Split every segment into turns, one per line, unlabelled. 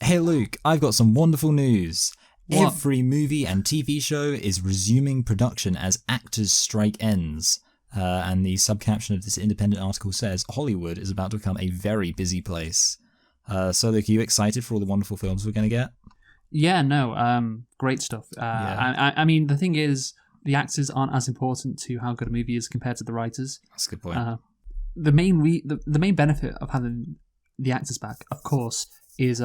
Hey Luke, I've got some wonderful news.
What?
Every movie and TV show is resuming production as actors' strike ends. And the subcaption of this independent article says, Hollywood is about to become a very busy place. So Luke, are you excited for all the wonderful films we're going to get?
Yeah, no, great stuff. I mean, the thing is, the actors aren't as important to how good a movie is compared to the writers.
That's a good point.
The main benefit of having the actors back, of course, is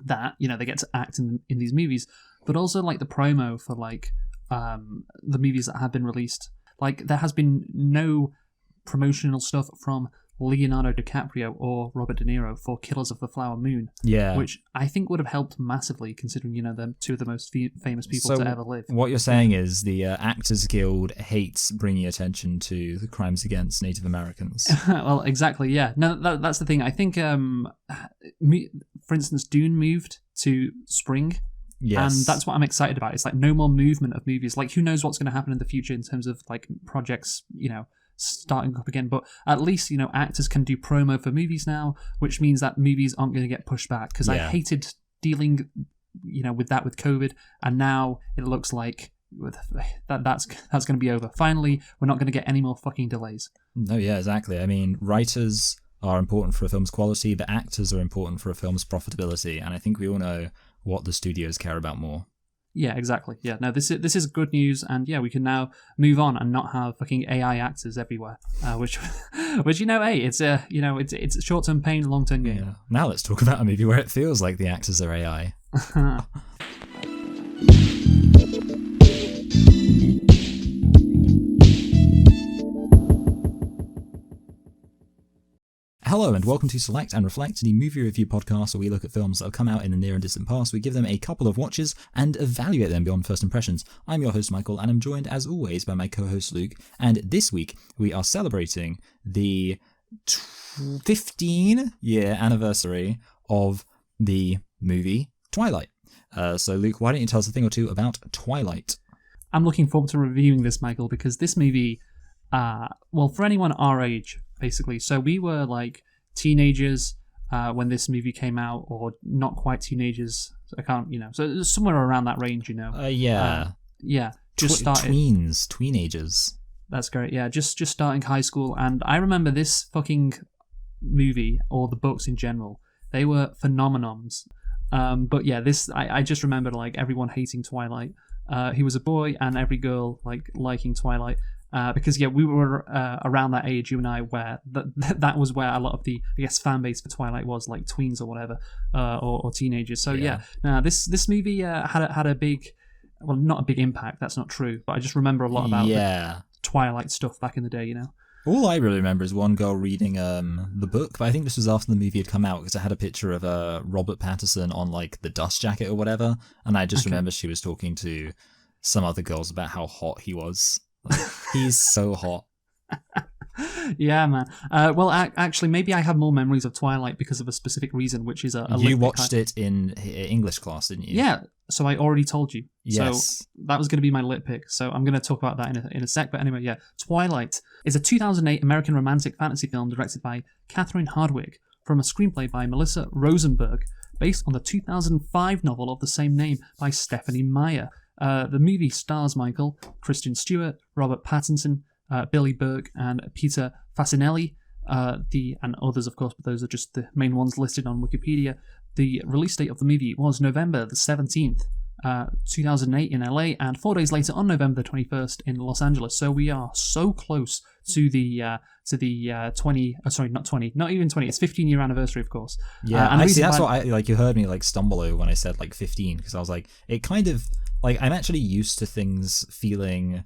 that they get to act in these movies, but also like the promo for the movies that have been released. Like there has been no promotional stuff from Leonardo DiCaprio or Robert De Niro for Killers of the Flower Moon.
Yeah.
Which I think would have helped massively, considering they're two of the most famous people to ever live.
What you're saying is the Actors Guild hates bringing attention to the crimes against Native Americans.
Well, exactly. Yeah. No, that's the thing. I think, for instance, Dune moved to spring.
Yes.
And that's what I'm excited about. It's like no more movement of movies. Like who knows what's going to happen in the future in terms of like projects, starting up again, but at least actors can do promo for movies now, which means that movies aren't going to get pushed back, because I hated dealing with that with COVID, and now it looks like that's going to be over. Finally, we're not going to get any more fucking delays.
No, yeah, exactly. I mean, writers are important for a film's quality, but actors are important for a film's profitability, and I think we all know what the studios care about more.
Yeah, exactly. Yeah, no, this is good news, and yeah, we can now move on and not have fucking AI actors everywhere. Which hey, it's short-term pain, long-term gain.
Yeah. Now let's talk about a movie where it feels like the actors are AI. Hello and welcome to Select and Reflect, the movie review podcast where we look at films that have come out in the near and distant past. We give them a couple of watches and evaluate them beyond first impressions. I'm your host Michael, and I'm joined as always by my co-host Luke, and this week we are celebrating the 15-year anniversary of the movie Twilight. So Luke, why don't you tell us a thing or two about Twilight?
I'm looking forward to reviewing this, Michael, because this movie, for anyone our age, basically. So we were like teenagers when this movie came out, or not quite teenagers. So I can't, so somewhere around that range,
Yeah.
Just started.
Tweenagers.
That's great. Yeah, just starting high school, and I remember this fucking movie, or the books in general. They were phenomenons. But yeah, I just remember like everyone hating Twilight. He was a boy, and every girl liking Twilight. Because we were around that age, you and I, where that was where a lot of the, I guess, fan base for Twilight was, like tweens or whatever, or teenagers. So this movie had a big, well, not a big impact. That's not true, but I just remember a lot about the Twilight stuff back in the day.
All I really remember is one girl reading the book, but I think this was after the movie had come out, because it had a picture of Robert Pattinson on like the dust jacket or whatever, and I just remember she was talking to some other girls about how hot he was. He's so hot.
Yeah, man. Actually, maybe I have more memories of Twilight because of a specific reason, which is
you watched it in English class, didn't you?
Yeah, so I already told you.
Yes.
So that was going to be my lit pick, so I'm going to talk about that in a sec. But anyway, yeah. Twilight is a 2008 American romantic fantasy film directed by Catherine Hardwicke from a screenplay by Melissa Rosenberg, based on the 2005 novel of the same name by Stephanie Meyer. The movie stars Michael, Kristen Stewart, Robert Pattinson, Billy Burke, and Peter Facinelli, and others, of course, but those are just the main ones listed on Wikipedia. The release date of the movie was November the 17th, 2008 in LA, and 4 days later on November the 21st in Los Angeles. So we are so close to the 15-year anniversary, of course.
Yeah, and actually that's what I you heard me stumble over when I said 15, because I was like, it kind of I'm actually used to things feeling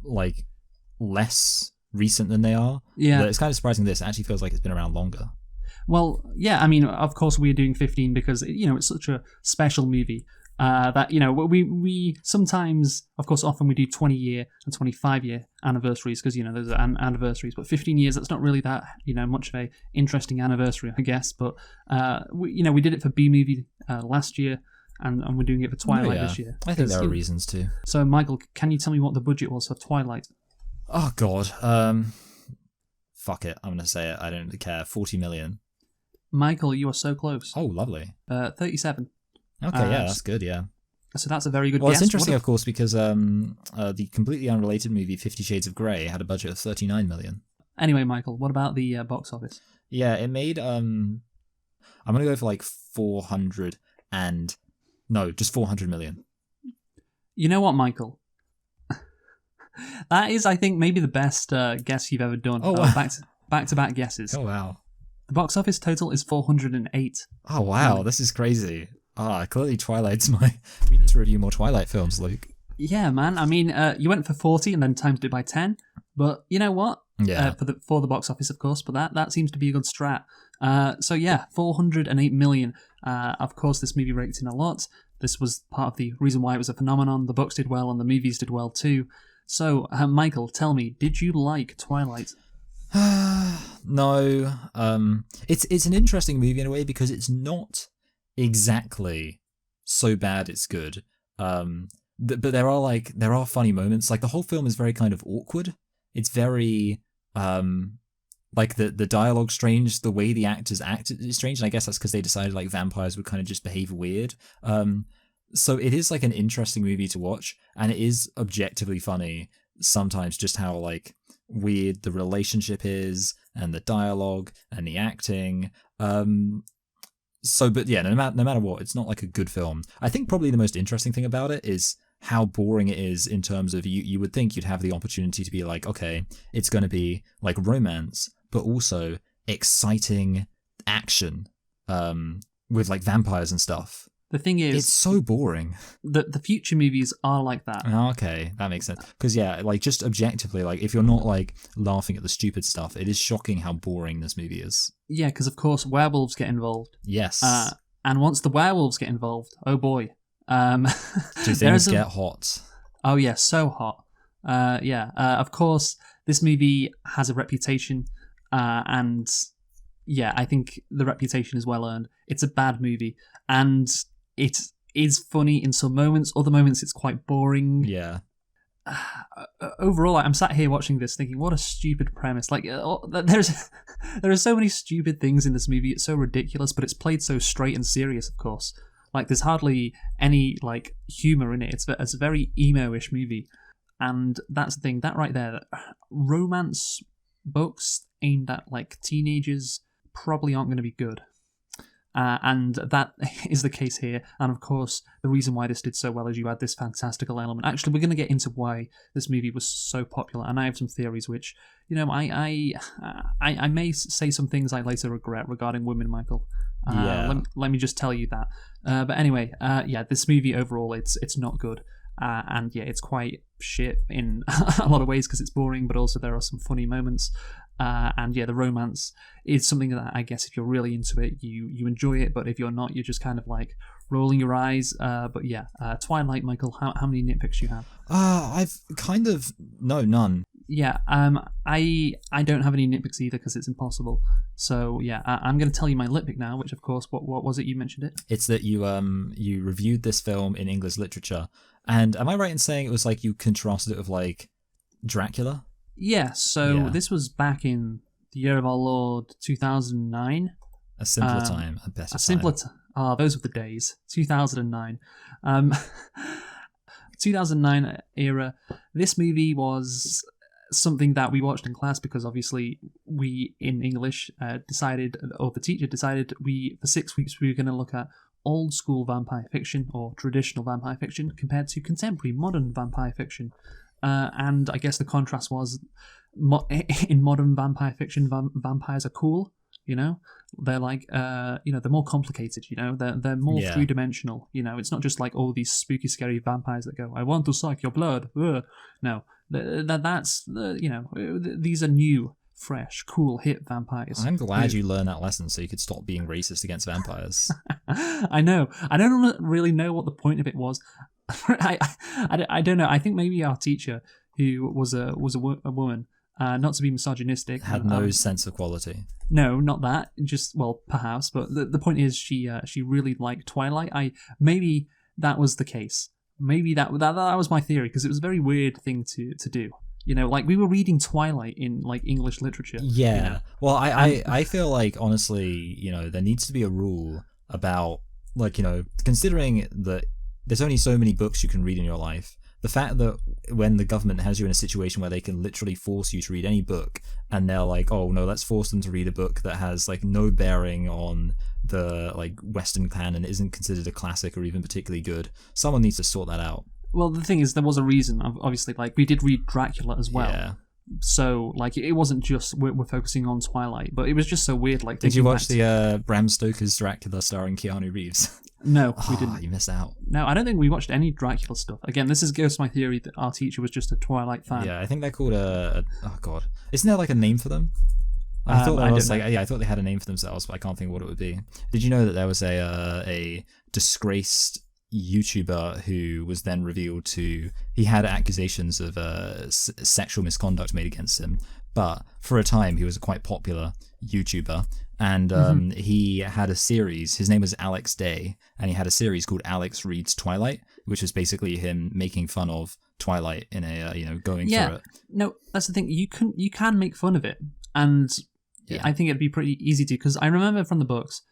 like less recent than they are.
Yeah,
but it's kind of surprising this actually feels like it's been around longer.
Well, yeah, I mean, of course we're doing 15 because it's such a special movie. That we sometimes, of course, often we do 20-year and 25-year anniversaries because those are anniversaries. But 15 years, that's not really that much of a interesting anniversary, I guess. But we did it for B movie last year, and we're doing it for Twilight this year.
I think there are reasons to.
So, Michael, can you tell me what the budget was for Twilight?
Oh God, fuck it, I'm gonna say it. I don't really care. 40 million.
Michael, you are so close.
Oh, lovely.
37.
Okay, yeah, that's good, yeah.
So that's a very good
Well,
guess.
it's interesting, of course, because the completely unrelated movie 50 Shades of Grey had a budget of 39 million.
Anyway, Michael, what about the box office?
Yeah, it made, I'm going to go for like 400 million.
You know what, Michael? That is, I think, maybe the best guess you've ever done.
Oh, wow.
Back-to-back guesses.
Oh, wow.
The box office total is 408.
Oh, wow, this is crazy. Clearly Twilight's we need to review more Twilight films, Luke.
Yeah, man. I mean, you went for 40 and then timed it by 10. But you know what?
Yeah.
For the box office, of course. But that seems to be a good strat. So yeah, 408 million. Of course, this movie raked in a lot. This was part of the reason why it was a phenomenon. The books did well and the movies did well too. So, Michael, tell me, did you like Twilight?
No. It's an interesting movie in a way because it's not exactly so bad it's good. But there are funny moments. Like the whole film is very kind of awkward. It's very like the dialogue's strange, the way the actors act is strange, and I guess that's because they decided like vampires would kind of just behave weird. So it is like an interesting movie to watch, and it is objectively funny sometimes, just how like weird the relationship is and the dialogue and the acting. But yeah, no matter what, it's not like a good film. I think probably the most interesting thing about it is how boring it is in terms of you would think you'd have the opportunity to be like, okay, it's going to be like romance, but also exciting action with like vampires and stuff.
The thing is,
it's so boring.
The future movies are like that.
Okay, that makes sense. Because yeah, like just objectively, like if you're not like laughing at the stupid stuff, it is shocking how boring this movie is.
Yeah, because of course werewolves get involved.
Yes.
And once the werewolves get involved, oh boy.
Do things get hot?
Oh yeah, so hot. Of course, this movie has a reputation, and yeah, I think the reputation is well earned. It's a bad movie, and it is funny in some moments. Other moments, it's quite boring.
Yeah.
Overall, I'm sat here watching this thinking, what a stupid premise. Like, there are so many stupid things in this movie. It's so ridiculous, but it's played so straight and serious, of course. Like, there's hardly any, like, humour in it. It's a very emo-ish movie. And that's the thing, that right there, romance books aimed at, like, teenagers probably aren't going to be good. And that is the case here. And of course, the reason why this did so well is you had this fantastical element. Actually, we're going to get into why this movie was so popular, and I have some theories which, you know, I may say some things I later regret regarding women, Michael. Let me just tell you that. But anyway, this movie overall, it's not good. And yeah, it's quite shit in a lot of ways because it's boring, but also there are some funny moments. And yeah, the romance is something that I guess if you're really into it, you enjoy it, but if you're not, you're just kind of like rolling your eyes. But yeah, Twilight, Michael, how many nitpicks do you have?
I've none.
Yeah, I don't have any nitpicks either because it's impossible. So yeah, I'm going to tell you my nitpick now, which of course, what was it? You mentioned it. It's
that you reviewed this film in English literature, and am I right in saying it was like you contrasted it with like Dracula?
Yeah, so this was back in the year of our Lord 2009.
A simpler time, a better time.
A simpler time. Those were the days. 2009. 2009 era. This movie was something that we watched in class because obviously we, in English, decided, or the teacher decided, for 6 weeks we were going to look at old school vampire fiction or traditional vampire fiction compared to contemporary modern vampire fiction. And I guess the contrast was, in modern vampire fiction, vampires are cool, you know? They're like, they're more complicated, you know? They're more three-dimensional, you know? It's not just like all these spooky, scary vampires that go, I want to suck your blood. Ugh. No, these are new, fresh, cool, hip vampires.
I'm glad you learned that lesson so you could stop being racist against vampires.
I know. I don't really know what the point of it was. I don't know. I think maybe our teacher, who was a woman, not to be misogynistic,
had no sense of quality.
No, not that. Just, well, perhaps. But the point is, she really liked Twilight. Maybe that was the case. Maybe that was my theory because it was a very weird thing to do. You know, like we were reading Twilight in like English literature.
Yeah.
You know?
Well, I feel like, honestly, there needs to be a rule about, like, considering that there's only so many books you can read in your life. The fact that when the government has you in a situation where they can literally force you to read any book, and they're like, oh no, let's force them to read a book that has like no bearing on the like Western canon, isn't considered a classic or even particularly good. Someone needs to sort that out.
Well, the thing is, there was a reason. Obviously, like we did read Dracula as well.
Yeah.
So like it wasn't just we're focusing on Twilight, but it was just so weird. Like,
did you watch the Bram Stoker's Dracula starring Keanu Reeves?
No, we didn't.
You missed out.
No, I don't think we watched any Dracula stuff. Again, this goes to my theory that our teacher was just a Twilight fan.
Yeah, I think they're called oh god, isn't there like a name for them? I thought I thought they had a name for themselves, but I can't think of what it would be. Did you know that there was a disgraced YouTuber who was then revealed to, he had accusations of sexual misconduct made against him, but for a time he was a quite popular YouTuber, and he had a series. His name was Alex Day, and he had a series called Alex Reads Twilight, which was basically him making fun of Twilight in a going through it.
No, that's the thing. You can make fun of it, and I think it'd be pretty easy to, because I remember from the books,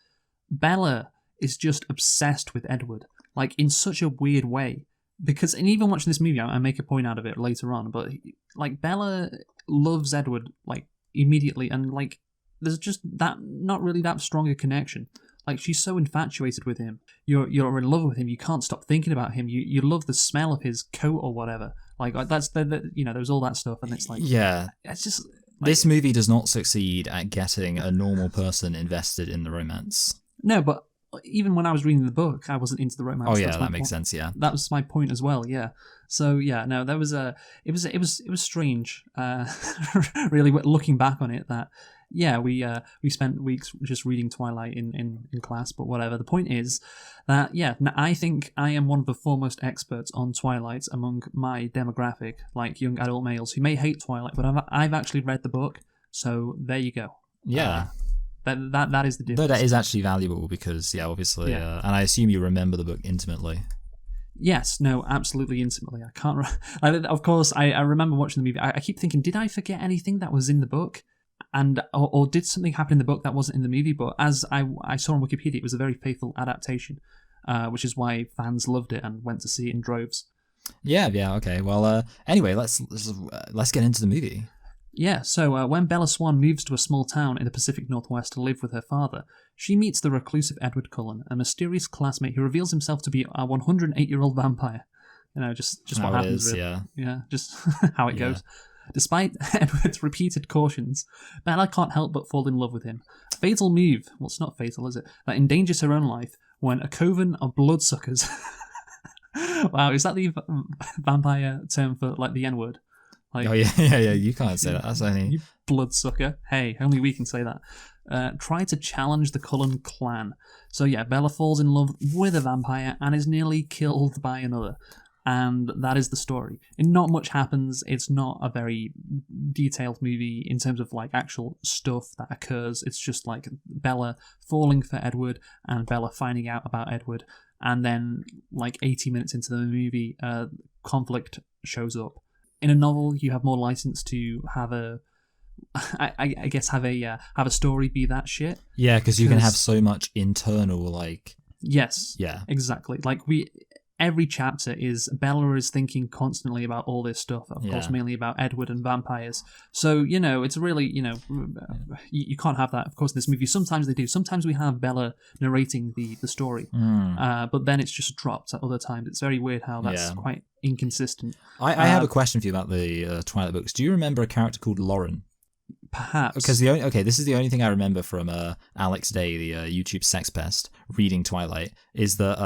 Bella is just obsessed with Edward, like in such a weird way. Because, and even watching this movie, I make a point out of it later on, but like Bella loves Edward like immediately, and like there's just that not really that strong a connection. Like she's so infatuated with him. You're in love with him. You can't stop thinking about him. You love the smell of his coat or whatever. Like that's there's all that stuff, and it's like it's just like,
this movie does not succeed at getting a normal person invested in the romance.
No, but even when I was reading the book, I wasn't into the romance.
Oh yeah, that makes sense. Yeah,
that was my point as well. Yeah. So yeah, no, there was it was strange. Really, looking back on it, that we spent weeks just reading Twilight in class, but whatever. The point is that I think I am one of the foremost experts on Twilight among my demographic, like young adult males who may hate Twilight, but I've actually read the book. So there you go.
Yeah.
That is the difference.
Though that is actually valuable because, obviously, and I assume you remember the book intimately.
Yes, no, absolutely intimately. I can't. Of course, I remember watching the movie. I keep thinking, did I forget anything that was in the book, or did something happen in the book that wasn't in the movie? But as I saw on Wikipedia, it was a very faithful adaptation, which is why fans loved it and went to see it in droves. Yeah.
Okay. Well, anyway, let's get into the movie.
Yeah, so when Bella Swan moves to a small town in the Pacific Northwest to live with her father, she meets the reclusive Edward Cullen, a mysterious classmate who reveals himself to be a 108-year-old vampire. Just what happens, really. Yeah, just how it goes. Despite Edward's repeated cautions, Bella can't help but fall in love with him. A fatal move, well, it's not fatal, is it? That endangers her own life when a coven of bloodsuckers... Wow, is that the vampire term for, like, the N-word? Like,
oh yeah, you can't say that. That's only...
You bloodsucker. Hey, only we can say that. Try to challenge the Cullen clan. So yeah, Bella falls in love with a vampire and is nearly killed by another. And that is the story. And not much happens. It's not a very detailed movie in terms of like actual stuff that occurs. It's just like Bella falling for Edward and Bella finding out about Edward. And then like 80 minutes into the movie, conflict shows up. In a novel, you have more license to have I guess have a story be that shit.
Yeah, because you can have so much internal like.
Yes.
Yeah.
Exactly. Like every chapter is Bella is thinking constantly about all this stuff. Of course, mainly about Edward and vampires. So it's really you can't have that. Of course, in this movie, sometimes they do. Sometimes we have Bella narrating the story, but then it's just dropped at other times. It's very weird how that's quite inconsistent.
I have a question for you about the Twilight books. Do you remember a character called Lauren?
Perhaps.
Because this is the only thing I remember from Alex Day, the YouTube sex pest, reading Twilight, is that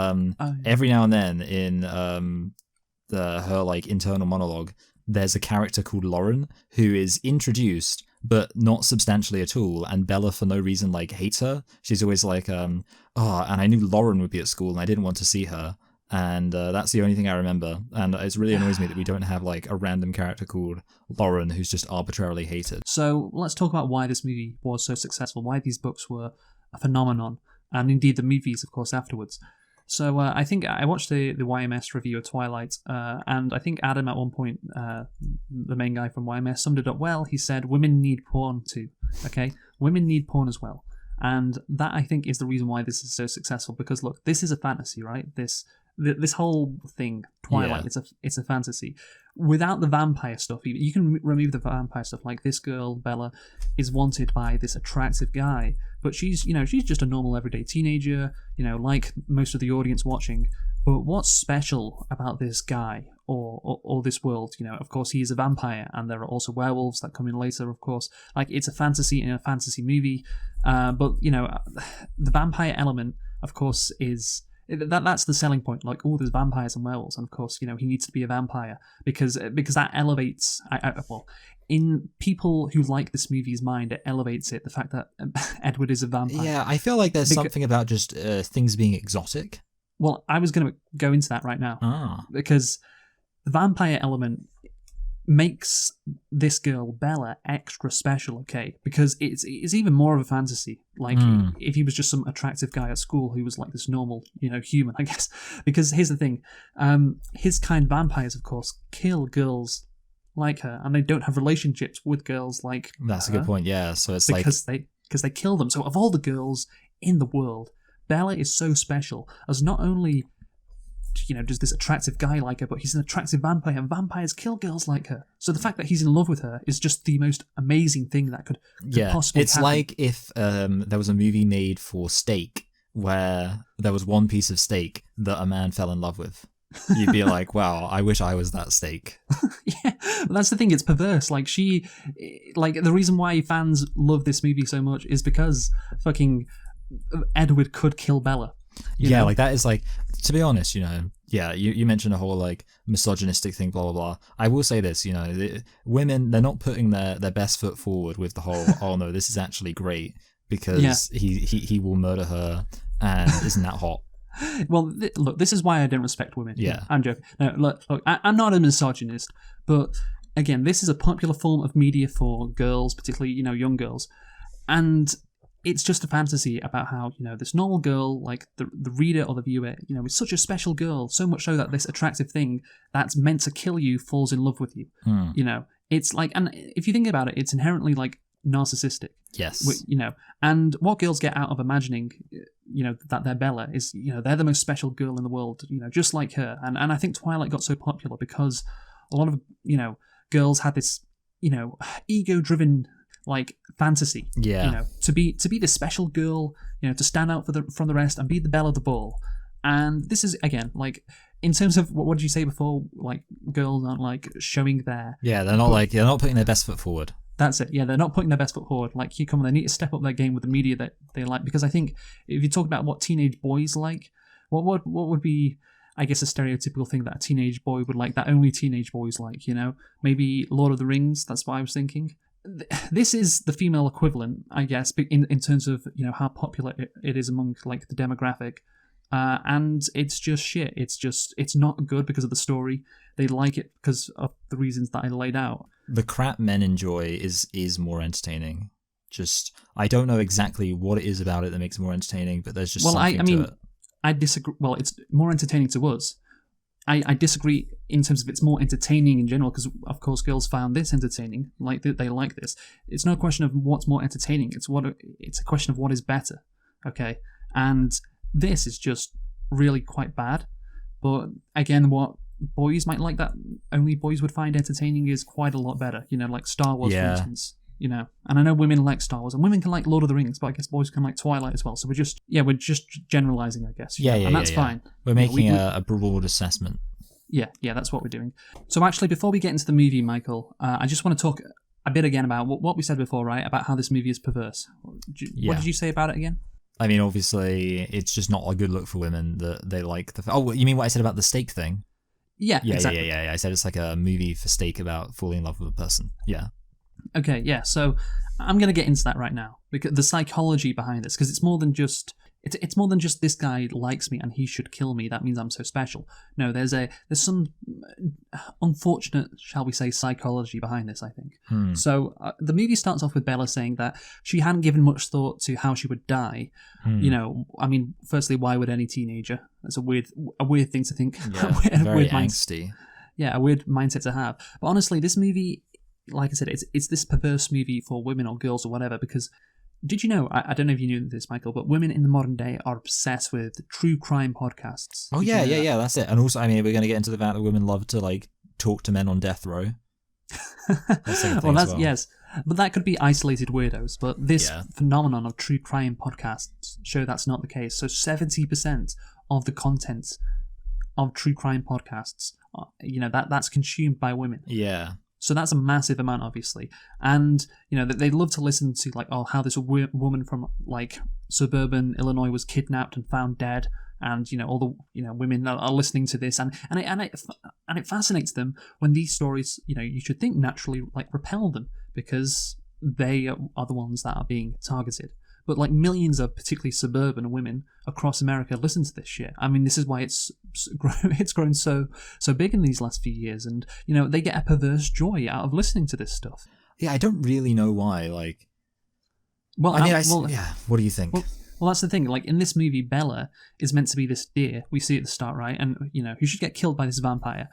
every now and then in her like internal monologue, there's a character called Lauren who is introduced but not substantially at all, and Bella for no reason like hates her. She's always like, and I knew Lauren would be at school and I didn't want to see her. And that's the only thing I remember. And it really annoys me that we don't have like a random character called Lauren who's just arbitrarily hated.
So let's talk about why this movie was so successful, why these books were a phenomenon, and indeed the movies, of course, afterwards. So I think I watched the YMS review of Twilight, and I think Adam at one point, the main guy from YMS, summed it up well. He said, "Women need porn too." Okay, women need porn as well, and that I think is the reason why this is so successful. Because look, this is a fantasy, right? This whole thing, Twilight, it's a fantasy. Without the vampire stuff, you can remove the vampire stuff. Like this girl Bella is wanted by this attractive guy, but she's just a normal everyday teenager, like most of the audience watching. But what's special about this guy or this world? Of course, he is a vampire, and there are also werewolves that come in later. Of course, like it's a fantasy in a fantasy movie, but the vampire element, of course, is. That's the selling point. Like, oh, there's vampires and werewolves, and of course, he needs to be a vampire because that elevates. In people who like this movie's mind, it elevates it. The fact that Edward is a vampire.
Yeah, I feel like there's something about just things being exotic.
Well, I was going to go into that right now because the vampire element makes this girl Bella extra special, okay? Because it's even more of a fantasy. Like if he was just some attractive guy at school who was like this normal, human, I guess. Because here's the thing, his kind vampires, of course, kill girls like her, and they don't have relationships with girls like.
That's a good point. Yeah, so it's
because they kill them. So of all the girls in the world, Bella is so special as not only. Does this attractive guy like her, but he's an attractive vampire, and vampires kill girls like her. So the fact that he's in love with her is just the most amazing thing that could possibly
it's
happen.
Like if there was a movie made for steak where there was one piece of steak that a man fell in love with. You'd be like, wow, I wish I was that steak.
Yeah, but that's the thing, it's perverse. Like the reason why fans love this movie so much is because fucking Edward could kill Bella.
Yeah, like that is like, to be honest, you mentioned a whole like misogynistic thing, blah blah blah. I will say this, women, they're not putting their best foot forward with the whole, oh no, this is actually great because he will murder her and isn't that hot?
Well, look, this is why I don't respect women.
Yeah,
I'm joking. No, look, I'm not a misogynist, but again, this is a popular form of media for girls, particularly young girls, and it's just a fantasy about how, this normal girl, like the reader or the viewer, is such a special girl, so much so that this attractive thing that's meant to kill you falls in love with you. It's like, and if you think about it, it's inherently like narcissistic.
Yes.
And what girls get out of imagining, that they're Bella is, they're the most special girl in the world, just like her. And I think Twilight got so popular because a lot of, girls had this, ego-driven like fantasy, to be the special girl, to stand out from the rest and be the belle of the ball. And this is again like in terms of what did you say before? Like girls aren't like showing their
they're not putting their best foot forward.
That's it. Yeah, they're not putting their best foot forward. Like they need to step up their game with the media that they like. Because I think if you talk about what teenage boys like, what would be, I guess, a stereotypical thing that a teenage boy would like, that only teenage boys like, maybe Lord of the Rings. That's what I was thinking. This is the female equivalent, I guess, in terms of how popular it is among like the demographic, and it's just shit. It's not good because of the story. They like it because of the reasons that I laid out.
The crap men enjoy is more entertaining. Just I don't know exactly what it is about it that makes it more entertaining, but there's just something to it.
I disagree. Well, it's more entertaining to us. I disagree in terms of it's more entertaining in general because, of course, girls found this entertaining. Like they like this. It's no question of what's more entertaining. It's a question of what is better. Okay, and this is just really quite bad. But again, what boys might like that only boys would find entertaining is quite a lot better. Like Star Wars, for instance. And I know women like Star Wars and women can like Lord of the Rings, but I guess boys can like Twilight as well. So we're just generalizing, I guess. And that's fine.
We're making a broad assessment.
Yeah, that's what we're doing. So actually, before we get into the movie, Michael, I just want to talk a bit again about what we said before, right? About how this movie is perverse. What did you say about it again?
I mean, obviously, it's just not a good look for women that they like the. Oh, you mean what I said about the steak thing?
Yeah, exactly.
Yeah. I said it's like a movie for steak about falling in love with a person. Yeah.
Okay, yeah. So I'm going to get into that right now because the psychology behind this, because it's more than just It's more than just this guy likes me and he should kill me. That means I'm so special. No, there's some unfortunate, shall we say, psychology behind this, I think. So the movie starts off with Bella saying that she hadn't given much thought to how she would die. You know, I mean, firstly, why would any teenager? That's a weird thing to think.
Yeah, very
weird
angsty.
Yeah, a weird mindset to have. But honestly, this movie, like I said, it's this perverse movie for women or girls or whatever, because did you know, I don't know if you knew this, Michael, but women in the modern day are obsessed with true crime podcasts.
Oh, yeah, that's it. And also, I mean, we're going to get into the fact that women love to, like, talk to men on death row.
Yes. But that could be isolated weirdos. But this phenomenon of true crime podcasts show that's not the case. So 70% of the content of true crime podcasts, that's consumed by women.
Yeah.
So that's a massive amount, obviously. And, they love to listen to, like, how this woman from, like, suburban Illinois was kidnapped and found dead. And, all the, women are listening to this. And it fascinates them when these stories, you should think naturally, like, repel them because they are the ones that are being targeted. But, like, millions of particularly suburban women across America listen to this shit. I mean, this is why it's grown so big in these last few years. And, they get a perverse joy out of listening to this stuff.
Yeah, I don't really know why. Like,
well,
what do you think?
Well, that's the thing. Like, in this movie, Bella is meant to be this deer we see at the start, right? And, who should get killed by this vampire.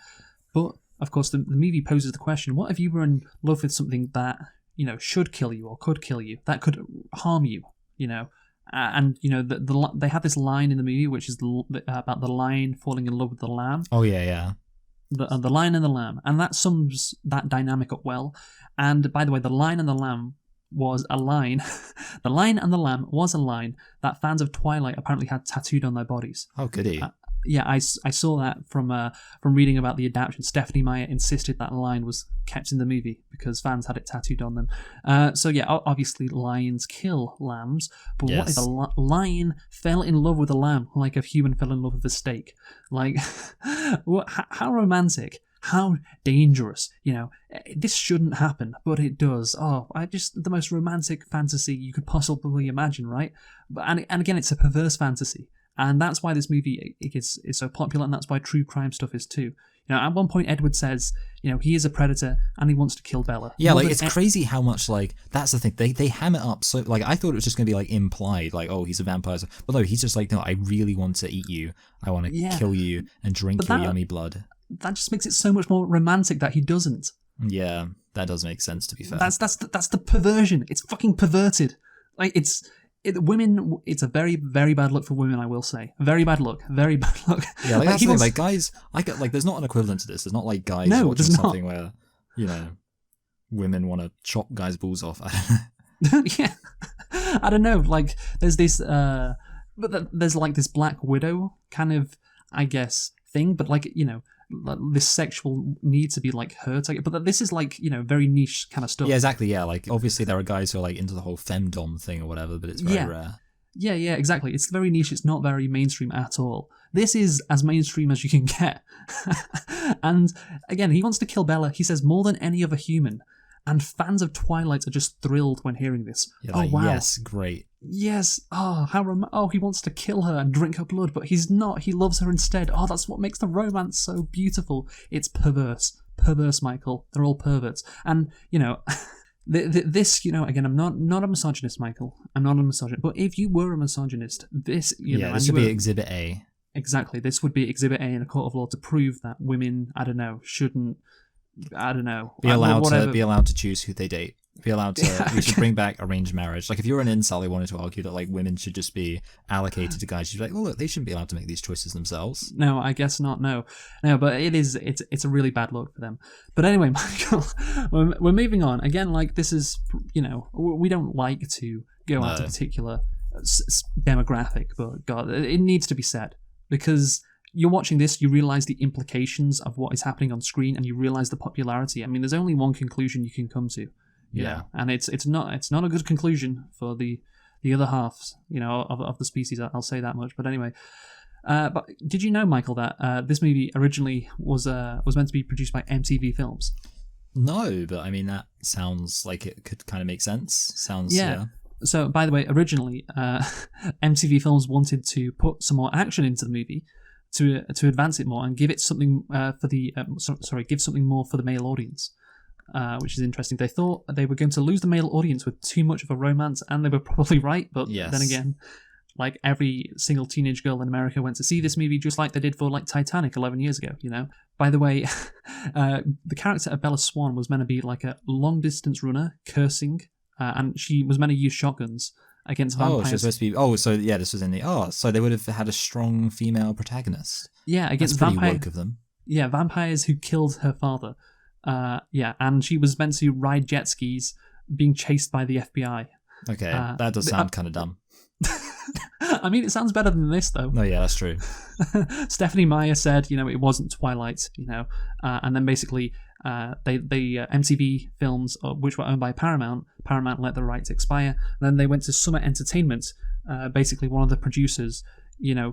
But, of course, the movie poses the question, what if you were in love with something that, should kill you or could kill you, that could harm you? And they have this line in the movie which is about the lion falling in love with the lamb.
Oh yeah.
The lion and the lamb, and that sums that dynamic up well. And by the way, the lion and the lamb was a line. The lion and the lamb was a line that fans of Twilight apparently had tattooed on their bodies.
Oh, goody.
I saw that from reading about the adaptation. Stephanie Meyer insisted that line was kept in the movie because fans had it tattooed on them. Obviously lions kill lambs, but what if a lion fell in love with a lamb like a human fell in love with a steak? Like, how romantic, how dangerous. This shouldn't happen, but it does. The most romantic fantasy you could possibly imagine, right? And again, it's a perverse fantasy. And that's why this movie is so popular, and that's why true crime stuff is too. At one point, Edward says, he is a predator and he wants to kill Bella.
Yeah, like, it's crazy how much, like, that's the thing. They ham it up so, like, I thought it was just going to be, like, implied, like, oh, he's a vampire. But no, he's just like, no, I really want to eat you. I want to kill you and drink your yummy blood. That
just makes it so much more romantic that he doesn't.
Yeah, that does make sense, to be fair.
That's the perversion. It's fucking perverted. Like, women, it's a very, very bad look for women, I will say. Very bad look. Very bad look.
Yeah, like, that's the thing, like, guys, there's not an equivalent to this. There's not, like, guys watching something where, women want to chop guys' balls off. I don't know.
Yeah. I don't know, like, there's this, but there's, like, this Black Widow kind of, I guess, thing, but, like, this sexual need to be, like, hurt, but this is, like, very niche kind of stuff.
Yeah, exactly. Yeah, like, obviously there are guys who are, like, into the whole femdom thing or whatever, but it's very rare.
Yeah, exactly. It's very niche. It's not very mainstream at all. This is as mainstream as you can get. And again, he wants to kill Bella. He says more than any other human. And fans of Twilight are just thrilled when hearing this.
Yeah, like,
wow.
Yes, great.
Yes. He wants to kill her and drink her blood, but he's not. He loves her instead. That's what makes the romance so beautiful. It's perverse. Perverse, Michael. They're all perverts. And, this, again, I'm not a misogynist, Michael. I'm not a misogynist. But if you were a misogynist, this,
this would be Exhibit A.
Exactly. This would be Exhibit A in a court of law to prove that women, shouldn't, be
allowed to choose who they date. Be allowed to. We should bring back arranged marriage. Like, if you're an incel, they wanted to argue that, like, women should just be allocated to guys. You'd be like, well, look, they shouldn't be allowed to make these choices themselves.
No, I guess not. No, but it's a really bad look for them. But anyway, Michael, we're moving on again. Like, this is, we don't like to go out to a particular demographic, but God, it needs to be said because you're watching this, you realize the implications of what is happening on screen, and you realize the popularity. I mean, there's only one conclusion you can come to. Yeah, and it's not a good conclusion for the other halves, of the species. I'll say that much. But anyway, but did you know, Michael, that this movie originally was meant to be produced by MTV Films?
No, but I mean that sounds like it could kind of make sense.
So, by the way, originally, MTV Films wanted to put some more action into the movie to advance it more and give it something give something more for the male audience, which is interesting. They thought they were going to lose the male audience with too much of a romance, and they were probably right. But
Yes.
then again, like every single teenage girl in America went to see this movie just like they did for like Titanic 11 years ago, you know? By the way, the character of Bella Swan was meant to be like a long-distance runner, cursing, and she was meant to use shotguns against vampires.
Oh, she was supposed to be... Oh, so yeah, this was in the... Oh, so they would have had a strong female protagonist.
Yeah, against
That's pretty woke of them.
Yeah, vampires who killed her father. And she was meant to ride jet skis being chased by the FBI.
Okay, that does sound kind of dumb.
I mean, it sounds better than this, though.
No, yeah, that's true.
Stephanie Meyer said, it wasn't Twilight, and then basically MTV Films, which were owned by Paramount let the rights expire. And then they went to Summit Entertainment. Basically, one of the producers,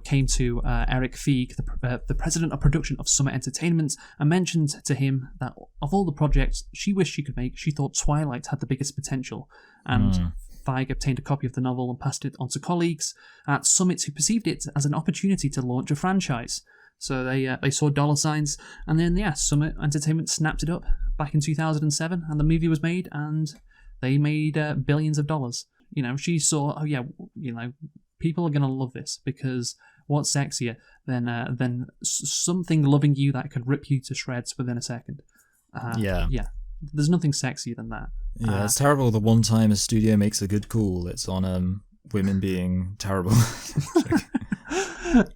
came to Eric Feig, the president of production of Summit Entertainment, and mentioned to him that of all the projects she wished she could make, she thought Twilight had the biggest potential. And Feig obtained a copy of the novel and passed it on to colleagues at Summit who perceived it as an opportunity to launch a franchise. So they saw dollar signs, and then Summit Entertainment snapped it up back in 2007, and the movie was made, and they made billions of dollars. She saw, people are gonna love this because what's sexier than something loving you that could rip you to shreds within a second? Yeah. There's nothing sexier than that.
Yeah, it's terrible. The one time a studio makes a good call, it's on women being terrible.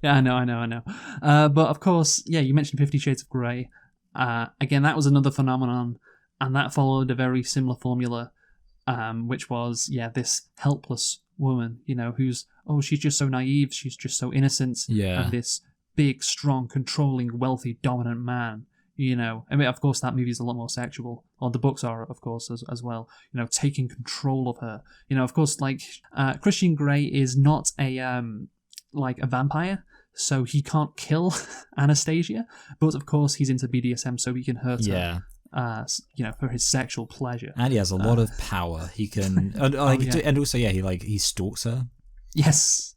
Yeah, I know. But of course, you mentioned 50 Shades of Grey. Again, that was another phenomenon, and that followed a very similar formula, which was, this helpless woman, who's, she's just so naive, she's just so innocent, and this big, strong, controlling, wealthy, dominant man. I mean, of course, that movie is a lot more sexual, or the books are, of course, as well. Taking control of her. Of course, like Christian Grey is not a vampire, so he can't kill Anastasia. But of course, he's into BDSM, so he can hurt her. For his sexual pleasure.
And he has a lot of power. He can, and also, he stalks her.
Yes.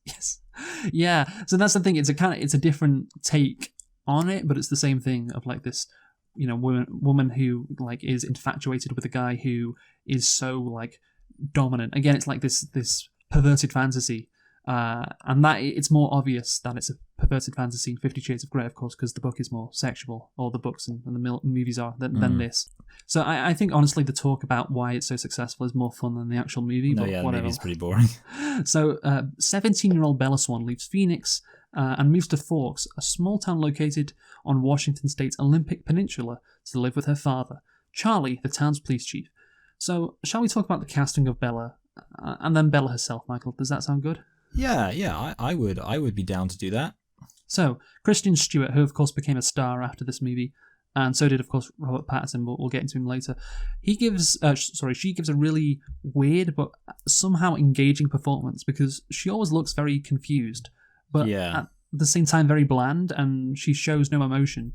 Yeah. So that's the thing. It's a different take on it, but it's the same thing of like this, woman who like is infatuated with a guy who is so like dominant. Again, it's like this perverted fantasy, and that it's more obvious that it's a perverted fantasy in 50 Shades of Grey, of course, because the book is more sexual, or the books and the movies are than this. So I think honestly the talk about why it's so successful is more fun than the actual movie.
No,
but
the
whatever.
movie's pretty boring.
So 17-year-old Bella Swan leaves Phoenix and moves to Forks, a small town located on Washington State's Olympic Peninsula, to live with her father, Charlie, the town's police chief. So, shall we talk about the casting of Bella, and then Bella herself, Michael? Does that sound good?
Yeah, I would be down to do that.
So, Kristen Stewart, who of course became a star after this movie, and so did, of course, Robert Pattinson, but we'll get into him later. She gives a really weird but somehow engaging performance because she always looks very confused, but at the same time very bland, and she shows no emotion.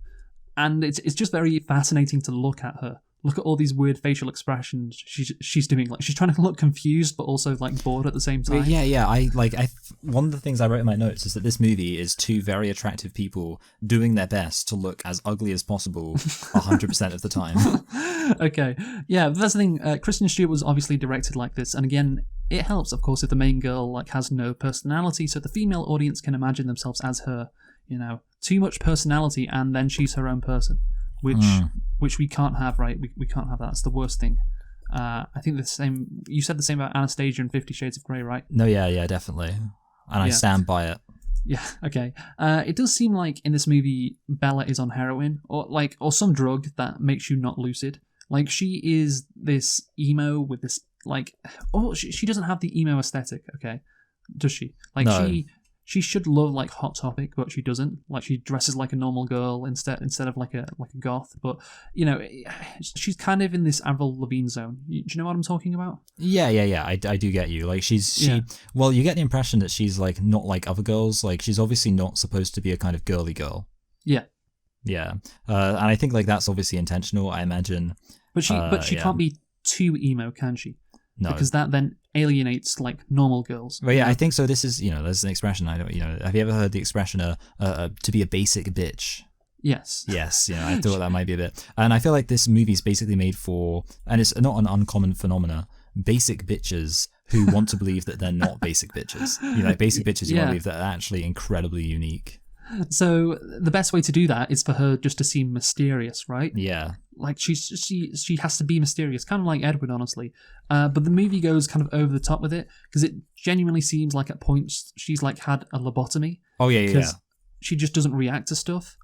And it's just very fascinating to look at her. Look at all these weird facial expressions she's doing. Like she's trying to look confused, but also like bored at the same time.
Yeah. One of the things I wrote in my notes is that this movie is two very attractive people doing their best to look as ugly as possible 100% of the time.
Okay, yeah, but that's the thing. Kristen Stewart was obviously directed like this, and again, it helps, of course, if the main girl like has no personality, so the female audience can imagine themselves as her. Too much personality, and then she's her own person. Which we can't have, right? We can't have that. That's the worst thing. I think the same. You said the same about Anastasia in 50 Shades of Grey, right?
No, yeah, definitely, and I stand by it.
Yeah, okay. It does seem like in this movie Bella is on heroin or some drug that makes you not lucid. Like she is this emo with this she doesn't have the emo aesthetic, okay? Does she? Like
no.
She should love like Hot Topic, but she doesn't. Like she dresses like a normal girl instead of like a goth. But she's kind of in this Avril Lavigne zone. Do you know what I'm talking about?
Yeah. I do get you. Like well, you get the impression that she's like not like other girls. Like she's obviously not supposed to be a kind of girly girl.
Yeah.
Yeah. And I think like that's obviously intentional. I imagine.
But she can't be too emo, can she?
No.
Because that then alienates like normal girls.
Well, yeah, I think so. This is, there's an expression. I don't, have you ever heard the expression, to be a basic bitch?
Yes.
Yes, I thought that might be a bit. And I feel like this movie is basically made for, and it's not an uncommon phenomena, basic bitches who want to believe that they're not basic bitches. Basic bitches who want to believe that they're actually incredibly unique.
So the best way to do that is for her just to seem mysterious, right?
Yeah.
Like she has to be mysterious, kind of like Edward, honestly. But the movie goes kind of over the top with it because it genuinely seems like at points she's like had a lobotomy.
Oh yeah.
She just doesn't react to stuff.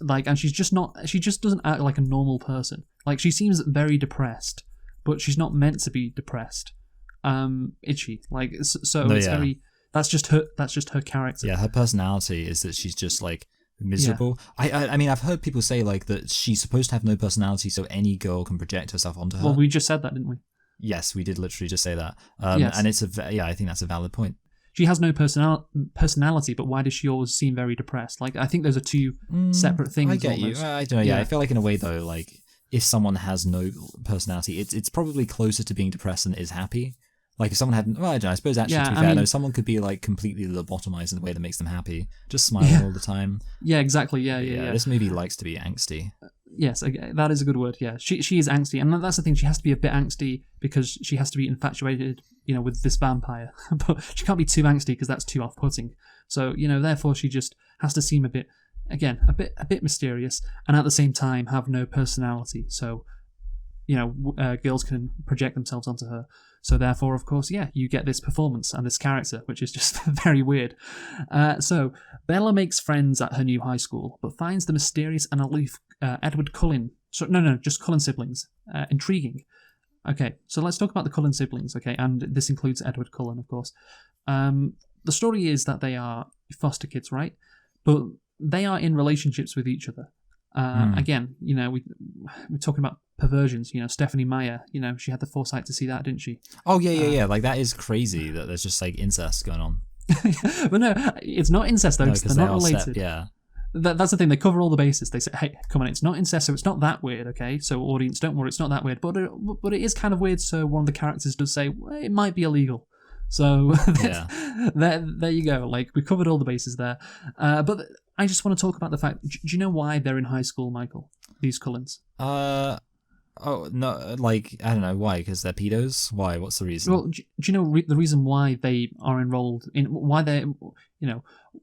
And she just doesn't act like a normal person. Like she seems very depressed, but she's not meant to be depressed. Is she? Like very. That's just her character.
Yeah, her personality is that she's just like miserable. Yeah. I mean, I've heard people say like that she's supposed to have no personality, so any girl can project herself onto her.
Well, we just said that, didn't we?
Yes, we did literally just say that.
Yes.
And I think that's a valid point.
She has no personality, but why does she always seem very depressed? Like, I think those are two separate things.
I get
almost.
you. I don't know. Yeah, I feel like in a way though, like if someone has no personality, it's probably closer to being depressed than is happy. Like if someone had, well, I don't know, I suppose actually to be fair, someone could be like completely lobotomized in a way that makes them happy, just smiling all the time.
Yeah, exactly. Yeah.
This movie likes to be angsty.
Yes, that is a good word. Yeah, she is angsty, and that's the thing. She has to be a bit angsty because she has to be infatuated, with this vampire. But she can't be too angsty because that's too off-putting. So therefore she just has to seem a bit mysterious, and at the same time have no personality. So girls can project themselves onto her. So therefore, of course, you get this performance and this character, which is just very weird. So Bella makes friends at her new high school, but finds the mysterious and aloof Edward Cullen. Just Cullen siblings. Intriguing. Okay, so let's talk about the Cullen siblings, okay? And this includes Edward Cullen, of course. The story is that they are foster kids, right? But they are in relationships with each other. Again, we're talking about perversions. Stephanie Meyer, she had the foresight to see that, didn't she?
Oh yeah. Like that is crazy that there's just like incest going on.
But no, it's not incest though. No, they're not related.
Yeah.
That's the thing. They cover all the bases. They say, "Hey, come on, it's not incest, so it's not that weird." Okay, so audience, don't worry, it's not that weird. But it is kind of weird. So one of the characters does say, well, it might be illegal. So there you go. Like we covered all the bases there. But I just want to talk about the fact. Do you know why they're in high school, Michael? These Cullens.
Oh no, like I don't know why. Because they're pedos. Why? What's the reason?
Well, do you know the reason why they are enrolled in? Why they,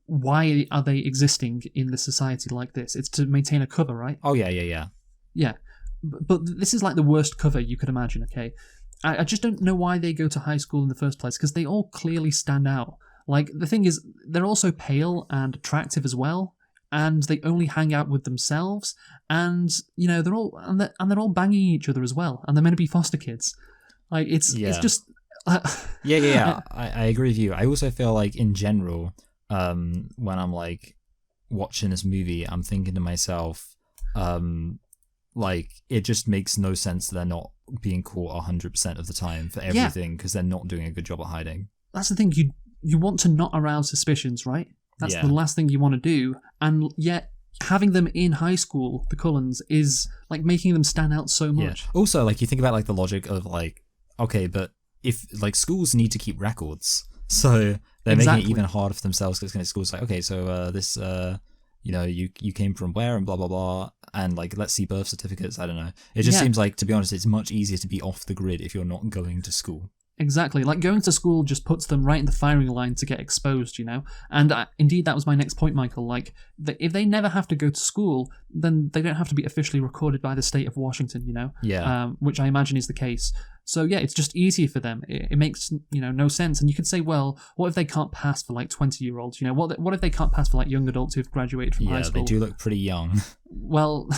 why are they existing in the society like this? It's to maintain a cover, right?
Oh yeah.
Yeah, but this is like the worst cover you could imagine. Okay, I just don't know why they go to high school in the first place because they all clearly stand out. Like the thing is, they're also pale and attractive as well. And they only hang out with themselves, and they're all banging each other as well, and they're meant to be foster kids. Like it's just
yeah. I agree with you. I also feel like in general, when I'm like watching this movie, I'm thinking to myself, like it just makes no sense that they're not being caught 100% of the time for everything because they're not doing a good job at hiding.
That's the thing. You want to not arouse suspicions, right? That's the last thing you want to do, and yet having them in high school, the Cullens, is like making them stand out so much.
Yeah. Also, like you think about like the logic of like, okay, but if like schools need to keep records, so they're making it even harder for themselves because schools like, okay, so this you came from where and blah blah blah, and like let's see birth certificates. I don't know. It just seems like, to be honest, it's much easier to be off the grid if you're not going to school.
Exactly. Like going to school just puts them right in the firing line to get exposed, And indeed, that was my next point, Michael. Like, if they never have to go to school, then they don't have to be officially recorded by the state of Washington,
Yeah.
Which I imagine is the case. So yeah, it's just easier for them. It makes no sense. And you could say, well, what if they can't pass for like 20-year-olds? What if they can't pass for like young adults who've graduated from high school?
Yeah, they do look pretty young.
Well,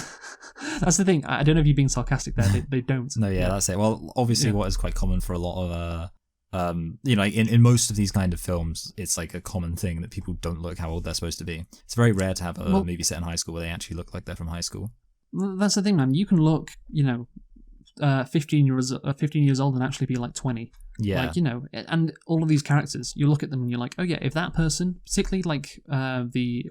that's the thing. I don't know if you're being sarcastic there. They don't.
No, that's it. Well, obviously, what is quite common for a lot of like in most of these kind of films, it's like a common thing that people don't look how old they're supposed to be. It's very rare to have a movie set in high school where they actually look like they're from high school.
That's the thing, man. You can look, 15 years old and actually be like 20.
Yeah.
Like, and all of these characters, you look at them and you're like, oh yeah, if that person, particularly like the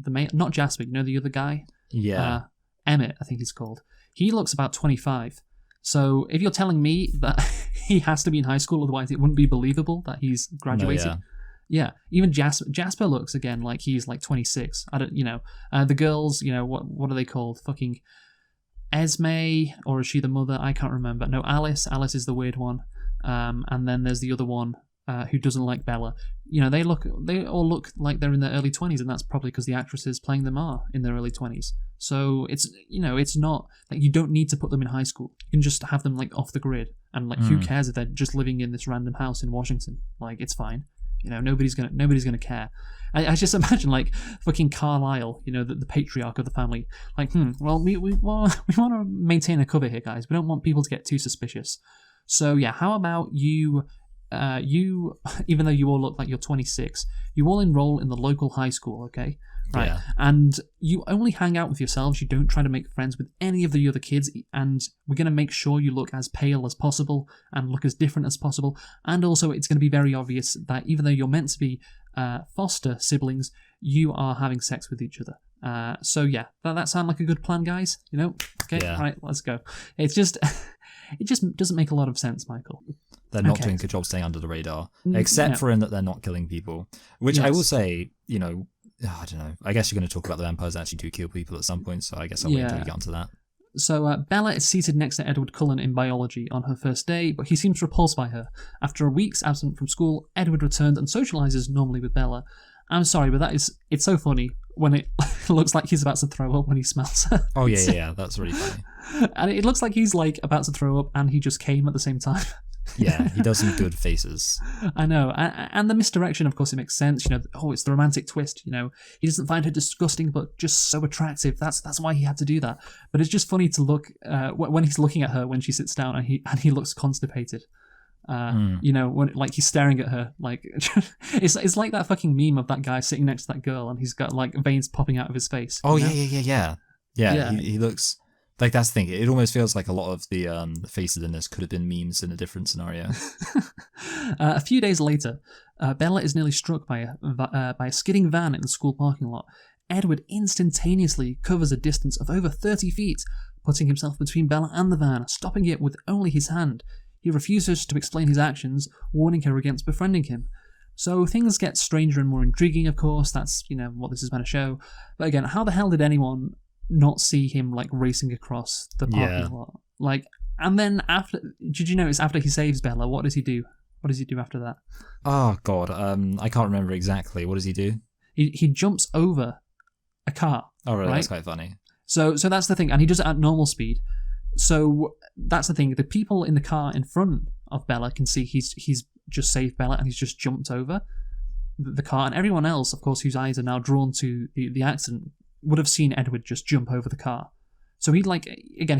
main, not Jasper, the other guy?
Yeah.
Emmett, I think he's called. He looks about 25. So if you're telling me that he has to be in high school, otherwise it wouldn't be believable that he's graduated.
No, yeah.
Yeah, even Jasper looks again like he's like 26. I don't, the girls, what are they called? Fucking Esme, or is she the mother? I can't remember. No, Alice. Alice is the weird one. And then there's the other one who doesn't like Bella. They all look like they're in their early 20s, and that's probably because the actresses playing them are in their early 20s. So it's not like you don't need to put them in high school. You can just have them like off the grid, and like who cares if they're just living in this random house in Washington? Like it's fine. Nobody's gonna care. I just imagine like fucking Carlisle, the patriarch of the family. Like, well, we want to maintain a cover here, guys. We don't want people to get too suspicious. So yeah, how about you? Even though you all look like you're 26, you all enroll in the local high school, okay? Right.
Yeah.
And you only hang out with yourselves. You don't try to make friends with any of the other kids. And we're going to make sure you look as pale as possible and look as different as possible. And also, it's going to be very obvious that even though you're meant to be foster siblings, you are having sex with each other. So yeah, that sound like a good plan, guys? Okay,
Yeah.
Right, let's go. It just doesn't make a lot of sense, Michael.
They're not
Okay.
doing a good job staying under the radar, except
yeah.
for in that they're not killing people. Which I
Yes.
will say, I don't know. I guess you're going to talk about the vampires that actually do kill people at some point, so I guess I'll wait until
Yeah.
we get onto that.
So Bella is seated next to Edward Cullen in biology on her first day, but he seems repulsed by her. After a week's absent from school, Edward returns and socializes normally with Bella. I'm sorry, but it's so funny when it looks like he's about to throw up when he smells her.
Oh, yeah, that's really funny.
And it looks like he's like about to throw up and he just came at the same time.
Yeah, he does some good faces.
I know. And the misdirection, of course, it makes sense. It's the romantic twist. He doesn't find her disgusting, but just so attractive. That's why he had to do that. But it's just funny to look when he's looking at her when she sits down and he looks constipated. When like he's staring at her, like it's like that fucking meme of that guy sitting next to that girl and he's got like veins popping out of his face.
Oh,
you know?
yeah.
Yeah.
He looks like, that's the thing. It almost feels like a lot of the faces in this could have been memes in a different scenario.
A few days later, Bella is nearly struck by a skidding van in the school parking lot. Edward instantaneously covers a distance of over 30 feet, putting himself between Bella and the van, stopping it with only his hand. He refuses to explain his actions, warning her against befriending him. So things get stranger and more intriguing, of course. That's, what this is going to show. But again, how the hell did anyone not see him, like, racing across the parking lot? Like, and then did you notice after he saves Bella, what does he do? What does he do after that?
Oh, God. I can't remember exactly. What does he do?
He jumps over a car.
Oh, really?
Right?
That's quite funny.
So that's the thing. And he does it at normal speed. So that's the thing. The people in the car in front of Bella can see he's just saved Bella and he's just jumped over the car. And everyone else, of course, whose eyes are now drawn to the accident, would have seen Edward just jump over the car. So he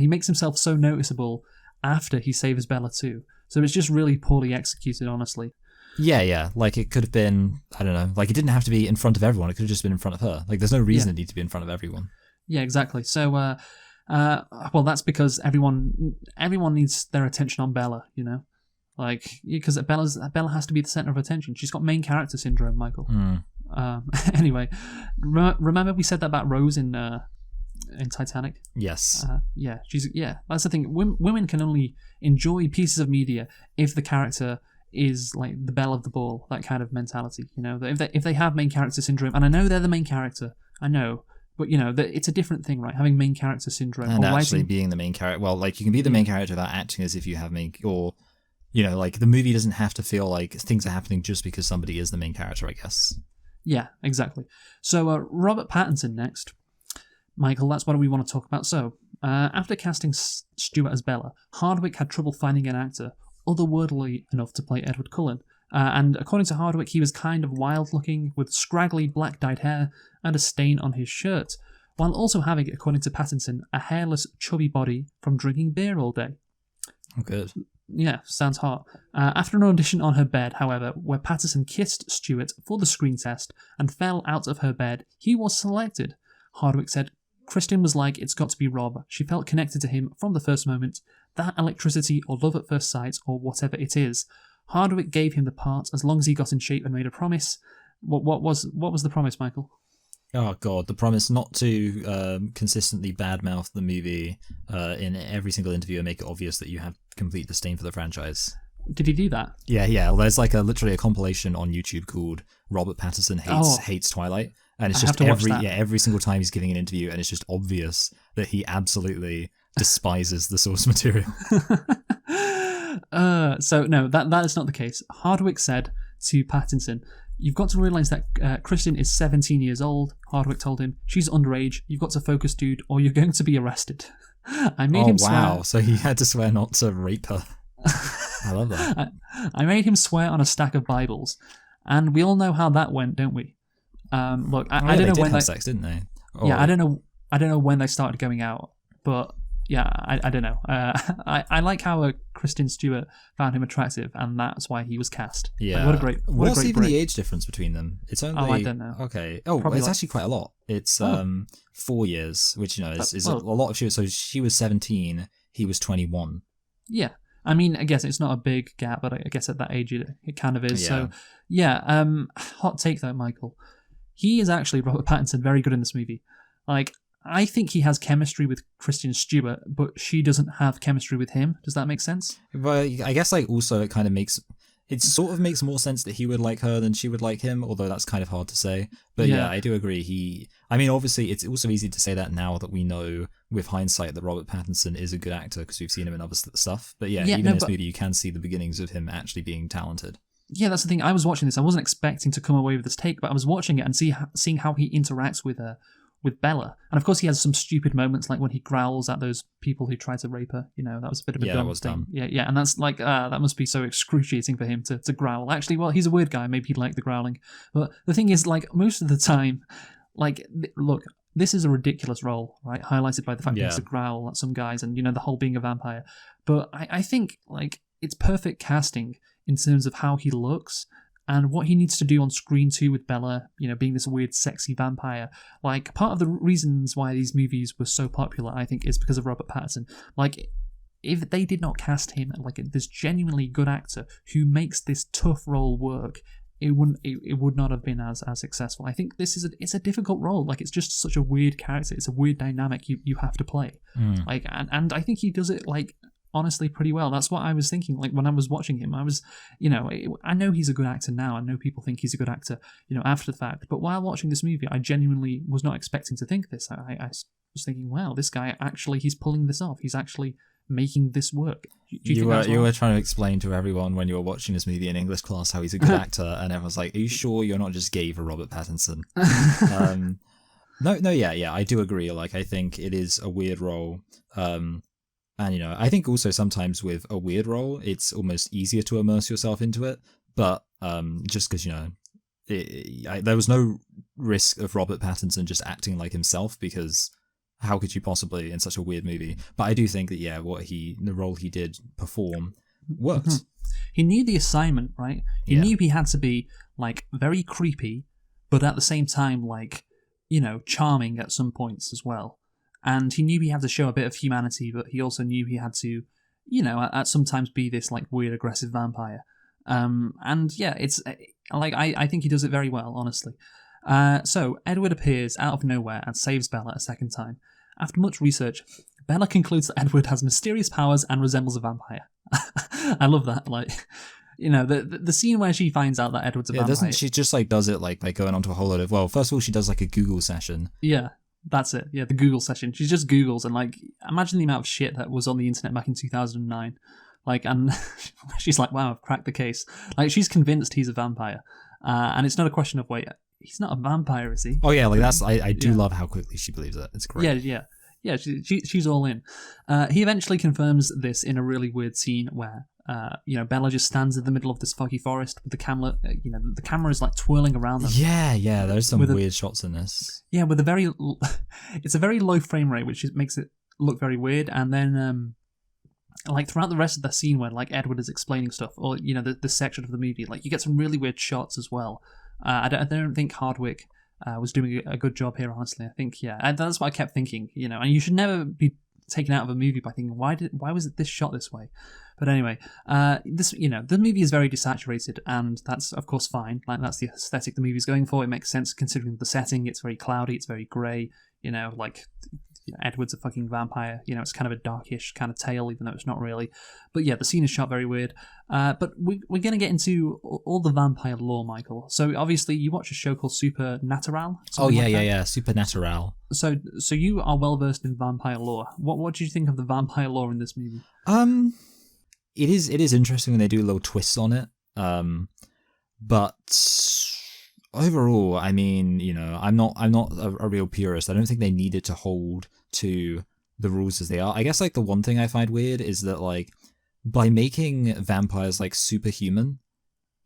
makes himself so noticeable after he saves Bella too. So it's just really poorly executed, honestly.
Yeah. Like, it could have been, I don't know, like, it didn't have to be in front of everyone. It could have just been in front of her. Like, there's no reason it needs to be in front of everyone.
Yeah, exactly. So, well, that's because everyone needs their attention on Bella, Like, because Bella has to be the center of attention. She's got main character syndrome, Michael. Anyway, remember we said that about Rose in Titanic?
Yes.
That's the thing. Women can only enjoy pieces of media if the character is like the belle of the ball. That kind of mentality, If they have main character syndrome, and I know they're the main character, I know. But, it's a different thing, right? Having main character syndrome.
And
or
actually
writing...
being the main character. Well, like, you can be the main character without acting as if you have or, like, the movie doesn't have to feel like things are happening just because somebody is the main character, I guess.
Yeah, exactly. So, Robert Pattinson next. Michael, that's what we want to talk about. So, after casting Stewart as Bella, Hardwicke had trouble finding an actor otherworldly enough to play Edward Cullen. And according to Hardwicke, he was kind of wild-looking, with scraggly black-dyed hair and a stain on his shirt, while also having, according to Pattinson, a hairless, chubby body from drinking beer all day.
Oh, good.
Yeah, sounds hot. After an audition on her bed, however, where Pattinson kissed Stewart for the screen test and fell out of her bed, he was selected. Hardwicke said, Kristen was like, it's got to be Rob. She felt connected to him from the first moment. That electricity or love at first sight or whatever it is. Hardwicke gave him the part as long as he got in shape and made a promise. What was the promise, Michael?
Oh god, the promise not to consistently badmouth the movie in every single interview and make it obvious that you have complete disdain for the franchise.
Did he do that?
Yeah. Well, there's like literally a compilation on YouTube called Robert Pattinson hates Twilight, and it's
I have
just
to watch that.
every single time he's giving an interview, and it's just obvious that he absolutely despises the source material.
So no, that is not the case. Hardwick said to Pattinson, "You've got to realise that Kristen is 17 years old." Hardwick told him, "She's underage. You've got to focus, dude, or you're going to be arrested." I made him swear.
So he had to swear not to rape her. I love that.
I made him swear on a stack of Bibles, and we all know how that went, don't we? Look, I don't know when
they sex, didn't they?
Yeah, I don't know when they started going out, but yeah, I don't know. I like how Kristen Stewart found him attractive, and that's why he was cast.
Yeah,
What's
even the age difference between them? It's only.
Oh, I don't know.
Okay. Oh, it's actually quite a lot. It's 4 years, which is a lot of shit. So she was 17, he was 21.
Yeah. I mean, I guess it's not a big gap, but I guess at that age it kind of is.
Yeah.
So, yeah. Hot take though, Michael. He is actually, Robert Pattinson, very good in this movie. Like, I think he has chemistry with Kristen Stewart, but she doesn't have chemistry with him. Does that make sense?
Well, I guess also it kind of it sort of makes more sense that he would like her than she would like him, although that's kind of hard to say. But yeah, I do agree. Obviously, it's also easy to say that now that we know with hindsight that Robert Pattinson is a good actor because we've seen him in other stuff. But in this movie, you can see the beginnings of him actually being talented.
Yeah, that's the thing. I was watching this. I wasn't expecting to come away with this take, but I was watching it and seeing how he interacts with Bella. And of course, he has some stupid moments, like when he growls at those people who try to rape her. That was a bit of a dumb thing. Dumb. Yeah, and that's like, that must be so excruciating for him to growl. Actually, well, he's a weird guy. Maybe he'd like the growling. But the thing is, like, most of the time, like, look, this is a ridiculous role, right? Highlighted by the fact that he has to growl at some guys and, the whole being a vampire. But I think, like, it's perfect casting in terms of how he looks and what he needs to do on screen too with Bella, being this weird, sexy vampire. Like, part of the reasons why these movies were so popular, I think, is because of Robert Pattinson. Like, if they did not cast him like this genuinely good actor who makes this tough role work, it would not have been as successful. I think it's a difficult role. Like, it's just such a weird character. It's a weird dynamic you have to play. Like, and I think he does it, like, honestly pretty well. That's what I was thinking. Like, when I was watching him, I was, I know he's a good actor now. I know people think he's a good actor, after the fact. But while watching this movie, I genuinely was not expecting to think this. I was thinking, wow, this guy actually, he's pulling this off. He's actually making this work. You
were trying to explain to everyone when you were watching this movie in English class how he's a good actor, and everyone's like, "Are you sure you're not just gay for Robert Pattinson?" No, yeah, I do agree. Like, I think it is a weird role. And, I think also sometimes with a weird role, it's almost easier to immerse yourself into it. But just because, there was no risk of Robert Pattinson just acting like himself, because how could you possibly in such a weird movie? But I do think that, the role he did perform worked. Mm-hmm.
He knew the assignment, right? He knew he had to be, like, very creepy, but at the same time, like, charming at some points as well. And he knew he had to show a bit of humanity, but he also knew he had to, at sometimes be this, like, weird, aggressive vampire. And yeah, it's like, I think he does it very well, honestly. So Edward appears out of nowhere and saves Bella a second time. After much research, Bella concludes that Edward has mysterious powers and resembles a vampire. I love that. Like, the scene where she finds out that Edward's a vampire.
Doesn't she just, like, does it, like, by going onto a whole load of, well, first of all, she does, like, a Google session.
Yeah. That's it. Yeah, the Google session. She just Googles, and, like, imagine the amount of shit that was on the internet back in 2009. Like, and she's like, wow, I've cracked the case. Like, she's convinced he's a vampire. And it's not a question of, wait, he's not a vampire, is he?
Oh, yeah, like, that's, I do love how quickly she believes it. It's great.
Yeah, she's all in. He eventually confirms this in a really weird scene where, Bella just stands in the middle of this foggy forest with the camera, the camera is, like, twirling around them.
Yeah, there's some weird shots in this.
Yeah, with it's a very low frame rate, which makes it look very weird. And then, like, throughout the rest of the scene where, like, Edward is explaining stuff, or, the section of the movie, like, you get some really weird shots as well. I don't think Hardwick was doing a good job here, honestly. I think, and that's what I kept thinking, and you should never be taken out of a movie by thinking, why was it this shot this way? But anyway, this the movie is very desaturated, and that's of course fine. Like that's the aesthetic the movie's going for. It makes sense considering the setting. It's very cloudy. It's very grey. Like Edward's a fucking vampire. It's kind of a darkish kind of tale, even though it's not really. But yeah, the scene is shot very weird. But we're going to get into all the vampire lore, Michael. So obviously you watch a show called Supernatural.
Yeah, Supernatural.
So you are well versed in vampire lore. What do you think of the vampire lore in this movie?
It is interesting when they do little twists on it. But overall, I mean, I'm not a real purist. I don't think they needed to hold to the rules as they are. I guess like the one thing I find weird is that like by making vampires like superhuman,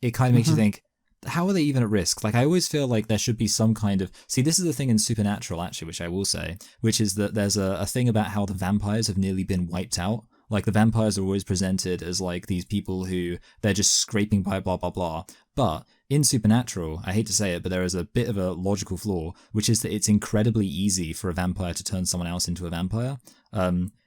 it kind of makes you think, how are they even at risk? Like I always feel like there should be some kind of this is the thing in Supernatural actually, which I will say, which is that there's a thing about how the vampires have nearly been wiped out. Like the vampires are always presented as like these people who they're just scraping by blah blah blah. But in Supernatural, I hate to say it, but there is a bit of a logical flaw, which is that it's incredibly easy for a vampire to turn someone else into a vampire.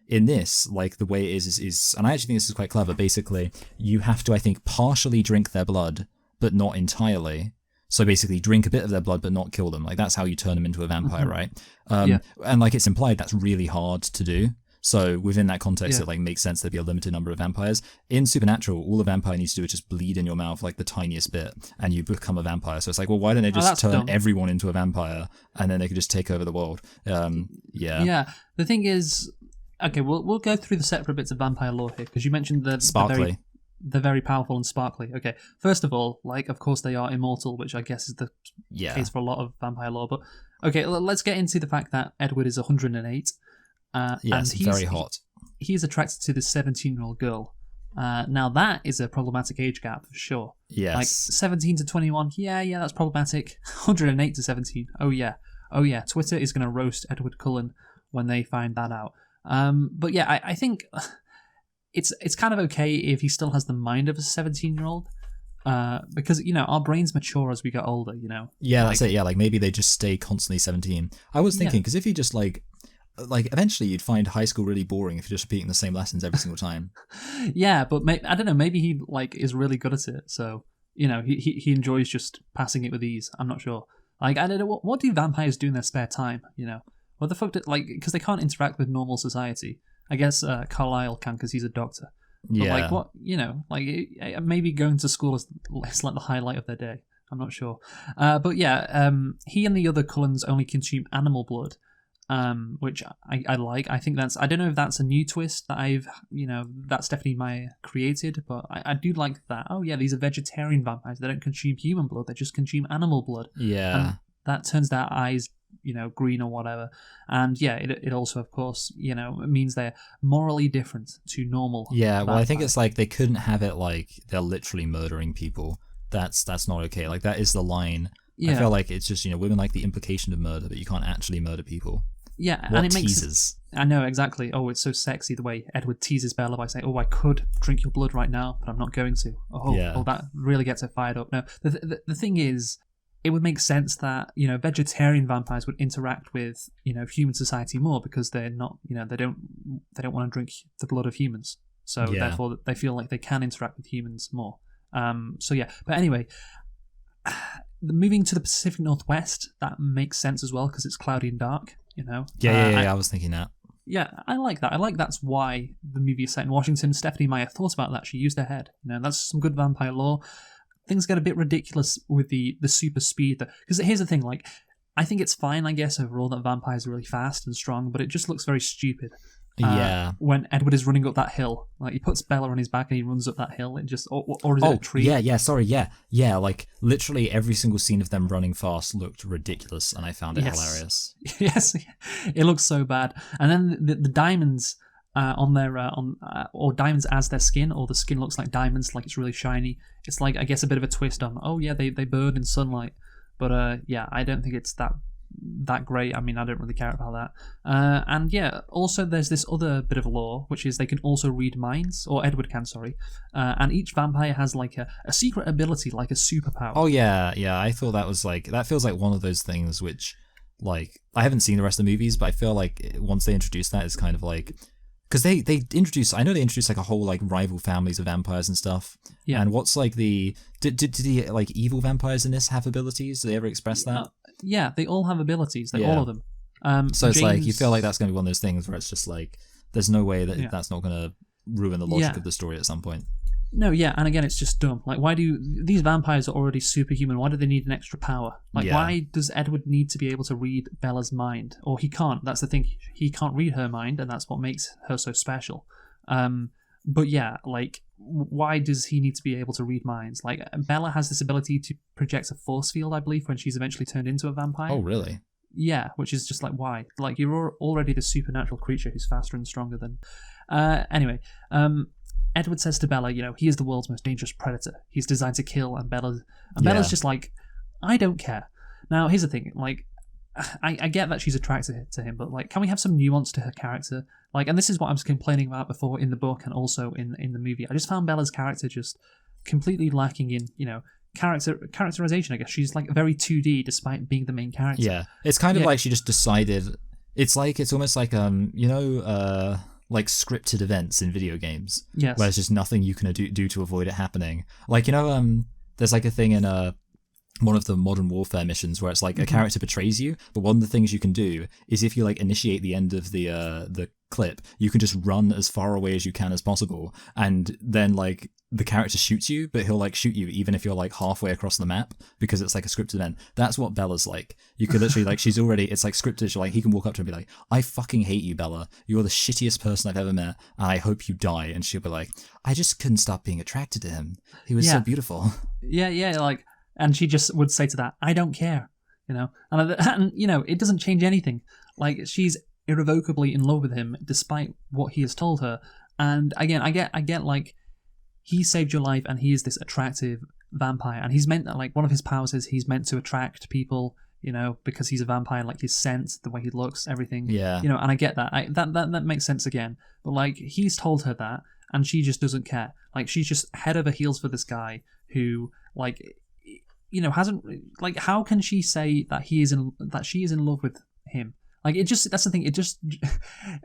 In this, like the way it is, and I actually think this is quite clever. Basically, you have to, I think, partially drink their blood, but not entirely. So basically, drink a bit of their blood, but not kill them. Like that's how you turn them into a vampire, right? And like it's implied, that's really hard to do. So within that context, it like makes sense there'd be a limited number of vampires. In Supernatural, all a vampire needs to do is just bleed in your mouth like the tiniest bit, and you become a vampire. So it's like, well, why don't they just turn everyone into a vampire, and then they could just take over the world?
Yeah. The thing is, okay, we'll go through the separate bits of vampire lore here because you mentioned the
sparkly.
They're very powerful and sparkly. Okay, first of all, like of course they are immortal, which I guess is the case for a lot of vampire lore. But okay, let's get into the fact that Edward is 108.
Yes, and very hot.
He's attracted to this 17-year-old girl. Now that is a problematic age gap for sure.
Yes.
Like 17 to 21, yeah, that's problematic. 108 to 17, oh yeah. Twitter is going to roast Edward Cullen when they find that out. But yeah, I think it's kind of okay if he still has the mind of a 17-year-old. Because our brains mature as we get older.
Yeah, that's it. Yeah, like maybe they just stay constantly 17. I was thinking because if you just like eventually you'd find high school really boring if you're just repeating the same lessons every single time.
Yeah, but I don't know. Maybe he is really good at it, so he enjoys just passing it with ease. I'm not sure. Like I don't know what do vampires do in their spare time? What the fuck? Because they can't interact with normal society. I guess Carlisle can because he's a doctor. But like what maybe going to school is like the highlight of their day. I'm not sure. But yeah, he and the other Cullens only consume animal blood. Which I like. I think I don't know if that's a new twist that that Stephanie Meyer created, but I do like that. Oh yeah, these are vegetarian vampires. They don't consume human blood. They just consume animal blood.
Yeah.
And that turns their eyes, green or whatever. And yeah, it also, of course, means they're morally different to normal.
Yeah, well,
vampires.
I think it's like they couldn't have it like they're literally murdering people. That's not okay. Like that is the line. Yeah. I feel like it's just, women like the implication of murder, but you can't actually murder people.
Yeah,
what
and it
teases.
I know, exactly. Oh, it's so sexy the way Edward teases Bella by saying, oh, I could drink your blood right now, but I'm not going to. Oh, that really gets her fired up. No, the thing is, it would make sense that, vegetarian vampires would interact with, human society more because they're not, they don't want to drink the blood of humans. So therefore they feel like they can interact with humans more. So yeah, but anyway, moving to the Pacific Northwest, that makes sense as well because it's cloudy and dark.
I was thinking that.
Yeah, I like that. I like that's why the movie is set in Washington. Stephanie Meyer thought about that. She used her head. That's some good vampire lore. Things get a bit ridiculous with the super speed. Because here's the thing, like, I think it's fine, I guess, overall that vampires are really fast and strong, but it just looks very stupid. When Edward is running up that hill, like he puts Bella on his back and he runs up that hill, it just or is it a tree?
Yeah. Like literally every single scene of them running fast looked ridiculous, and I found it hilarious.
Yes, it looks so bad. And then the diamonds on their or diamonds as their skin, or the skin looks like diamonds, like it's really shiny. It's like I guess a bit of a twist on they burn in sunlight, but I don't think it's that great. I mean, I don't really care about that. And yeah, also there's this other bit of lore, which is they can also read minds, or Edward can, sorry. And each vampire has like a secret ability, like a superpower.
Oh yeah. I thought that feels like one of those things which, like, I haven't seen the rest of the movies, but I feel like once they introduce that, it's kind of like because they introduce, I know they introduced like a whole like rival families of vampires and stuff.
Yeah.
And what's like did the like evil vampires in this have abilities? Do they ever express that?
Yeah, they all have abilities, like all of them.
So it's like you
James-
feel like that's going to be one of those things where it's just like there's no way that that's not going to ruin the logic of the story at some point.
No, yeah, and again, it's just dumb. Like, why do these vampires are already superhuman? Why do they need an extra power? Like, why does Edward need to be able to read Bella's mind? Or he can't. That's the thing. He can't read her mind, and that's what makes her so special. But yeah, like, why does he need to be able to read minds? Like, Bella has this ability to project a force field, I believe, when she's eventually turned into a vampire.
Oh, really?
Yeah, which is just like, why? Like, you're already the supernatural creature who's faster and stronger than... Anyway, Edward says to Bella, he is the world's most dangerous predator. He's designed to kill, and Bella's just like, I don't care. Now, here's the thing, like, I get that she's attracted to him, but like, can we have some nuance to her character? Like, and this is what I was complaining about before in the book and also in the movie. I just found Bella's character just completely lacking in, characterization, I guess. She's like very 2D despite being the main character.
Yeah. It's kind of like she just decided, it's almost like, like scripted events in video games.
Yes.
Where there's just nothing you can do to avoid it happening. Like, there's like a thing in one of the Modern Warfare missions where it's like a character betrays you, but one of the things you can do is if you like initiate the end of the clip, you can just run as far away as you can as possible, and then like the character shoots you, but he'll like shoot you even if you're like halfway across the map because it's like a scripted event. That's what Bella's like. You could literally like, she's already, it's like scripted. Like he can walk up to her and be like, I fucking hate you, Bella. You're the shittiest person I've ever met, and I hope you die. And she'll be like, I just couldn't stop being attracted to him. He was so beautiful.
Yeah, like, and she just would say to that, I don't care, and it doesn't change anything. Like, she's irrevocably in love with him despite what he has told her. And again, I get like, he saved your life and he is this attractive vampire, and he's meant, like, one of his powers is he's meant to attract people, because he's a vampire, like his scent, the way he looks, everything.
Yeah.
And I get that. That makes sense again. But like, he's told her that and she just doesn't care. Like, she's just head over heels for this guy who, like, hasn't, like, how can she say that she is in love with him? Like, that's the thing, it just,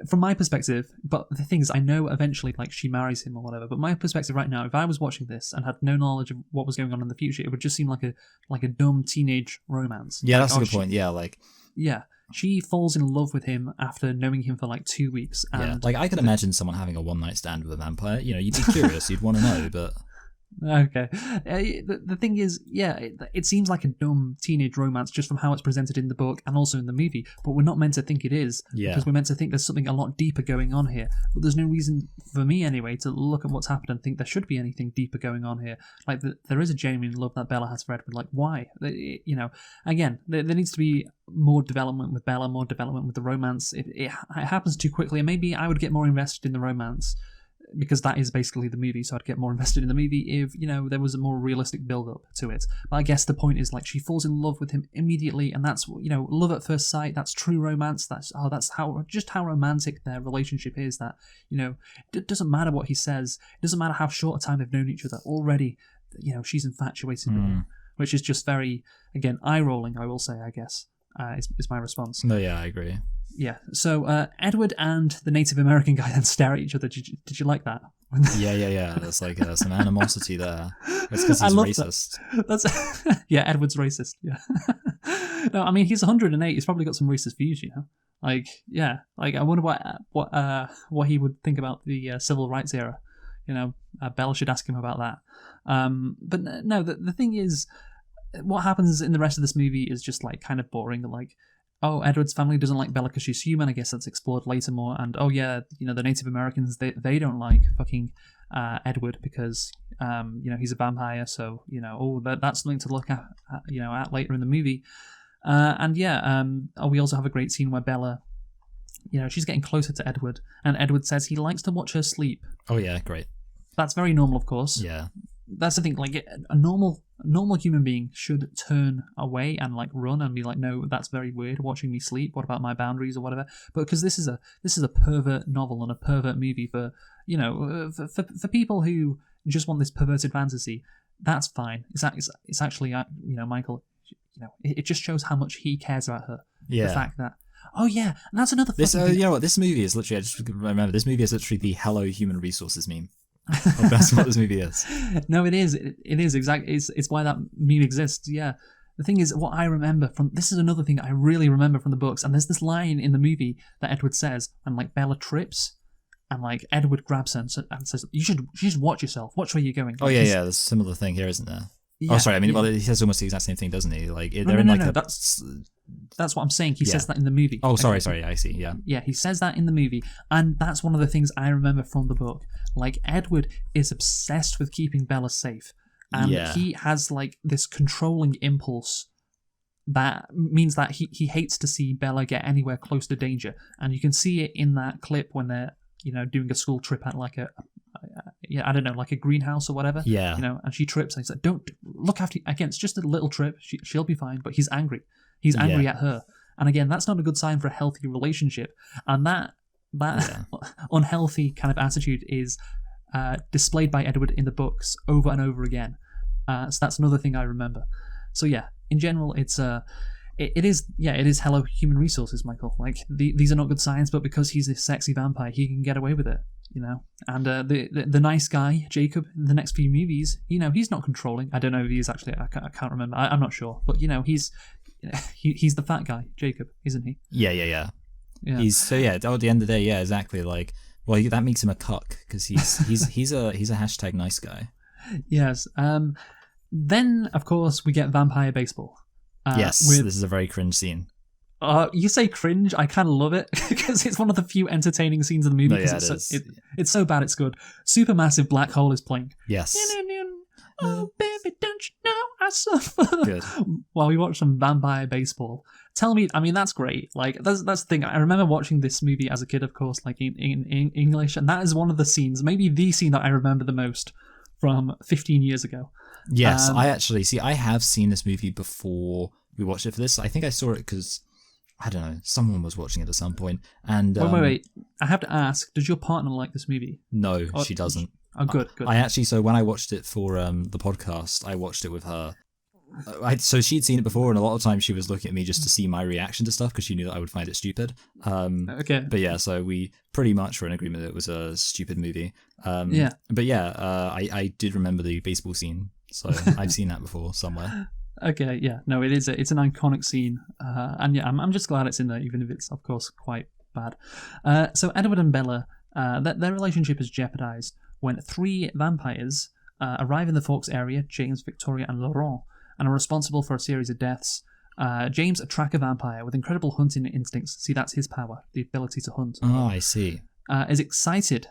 from my perspective, but the thing is, I know eventually, like, she marries him or whatever, but my perspective right now, if I was watching this and had no knowledge of what was going on in the future, it would just seem like a dumb teenage romance.
Yeah,
like,
that's a good point, yeah, like...
Yeah, she falls in love with him after knowing him for, like, 2 weeks. And
yeah, like, I could imagine someone having a one-night stand with a vampire, you'd be curious, you'd want to know, but...
Okay. The thing is, yeah, it seems like a dumb teenage romance just from how it's presented in the book and also in the movie, but we're not meant to think it is.
Yeah.
Because we're meant to think there's something a lot deeper going on here. But there's no reason, for me anyway, to look at what's happened and think there should be anything deeper going on here. Like, there is a genuine love that Bella has for Edward. Like, why? Again, there needs to be more development with Bella, more development with the romance. It happens too quickly, and maybe I would get more invested in the romance, because that is basically the movie, so I'd get more invested in the movie if, there was a more realistic build-up to it. But I guess the point is, like, she falls in love with him immediately, and that's, love at first sight, that's true romance, that's how romantic their relationship is, that, it doesn't matter what he says, it doesn't matter how short a time they've known each other, already, she's infatuated with him, which is just very, again, eye-rolling, I will say, I guess, is my response.
No, yeah, I agree.
Yeah, so Edward and the Native American guy then stare at each other. Did you like that?
Yeah. There's like some animosity there. It's because he's racist.
That's yeah, Edward's racist. Yeah. No, I mean, he's 108. He's probably got some racist views, Like, yeah, like I wonder what he would think about the civil rights era. Bella should ask him about that. But no, the thing is, what happens in the rest of this movie is just like kind of boring. Like, oh, Edward's family doesn't like Bella because she's human. I guess that's explored later more. And oh yeah, the Native Americans, they don't like fucking Edward because he's a vampire. So that's something to look at later in the movie. And yeah, we also have a great scene where Bella, she's getting closer to Edward, and Edward says he likes to watch her sleep.
Oh yeah, great.
That's very normal, of course.
Yeah.
That's the thing. Like, a normal human being should turn away and like run and be like, no, that's very weird, watching me sleep. What about my boundaries or whatever? But because this is a pervert novel and a pervert movie for for people who just want this perverted fantasy, that's fine. It's actually Michael. It just shows how much he cares about her.
Yeah.
The fact that Oh yeah, and that's another
This,
fucking thing.
you know what? This movie is literally. I just remember this movie is literally the "Hello Human Resources" meme. That's what this movie is.
No, it is. It is exactly. It's why that meme exists. Yeah. The thing is, what I remember from this is another thing I really remember from the books, and there's this line in the movie that Edward says, and like Bella trips, and like Edward grabs her and says, "You should watch yourself. Watch where you're going."
Oh
Like,
yeah, yeah. There's a similar thing here, isn't there?
Yeah,
Oh, sorry. I mean,
yeah.
well, he says almost the exact same thing, doesn't he? Like
No,
they're in like
no,
a.
that's what I'm saying. He
Yeah.
says that in the movie.
Oh, sorry,
Okay.
sorry. I see. Yeah.
Yeah, he says that in the movie, and that's one of the things I remember from the book. Like, Edward is obsessed with keeping Bella safe, and
Yeah.
he has like this controlling impulse that means that he hates to see Bella get anywhere close to danger, and you can see it in that clip when they're doing a school trip at like I don't know, like a greenhouse or whatever.
Yeah.
And she trips, and he's like, "Don't look after." Again, it's just a little trip. She'll be fine, but he's angry. He's angry at her. And again, that's not a good sign for a healthy relationship. And that unhealthy kind of attitude is displayed by Edward in the books over and over again. So that's another thing I remember. So yeah, in general, it is hello human resources, Michael. Like these are not good signs, but because he's this sexy vampire, he can get away with it. And the nice guy Jacob in the next few movies, he's not controlling. I don't know if he is actually. I can't remember. I'm not sure, but he's the fat guy, Jacob, isn't he?
Yeah.
Yeah.
He's at the end of the day, yeah, exactly. Like, well, that makes him a cuck because he's a hashtag nice guy.
Yes. Then of course we get vampire baseball.
Yes, this is a very cringe scene.
You say cringe, I kind of love it because it's one of the few entertaining scenes in the movie.
No, yeah,
it's so bad it's good. Supermassive Black Hole is playing.
Yes.
Oh baby, don't you know I suffer?
Good.
While we watch some vampire baseball. Tell me, I mean that's great. Like that's the thing. I remember watching this movie as a kid, of course, like in English, and that is one of the scenes, maybe the scene that I remember the most from 15 years ago.
Yes, I have seen this movie before we watched it for this. I think I saw it because, I don't know, someone was watching it at some point. And
wait. I have to ask, does your partner like this movie?
No, she doesn't.
Oh, good.
So when I watched it for the podcast, I watched it with her. So she'd seen it before, and a lot of times she was looking at me just to see my reaction to stuff because she knew that I would find it stupid.
Okay.
But yeah, so we pretty much were in agreement that it was a stupid movie.
Yeah.
But yeah, I did remember the baseball scene, so I've seen that before somewhere.
Okay, yeah, no, it's an iconic scene, and yeah, I'm just glad it's in there, even if it's of course quite bad. So Edward and Bella, their relationship is jeopardized when three vampires arrive in the Forks area: James, Victoria, and Laurent, and are responsible for a series of deaths. James, a tracker vampire with incredible hunting instincts, see that's his power, the ability to hunt.
Oh, I see.
Is excited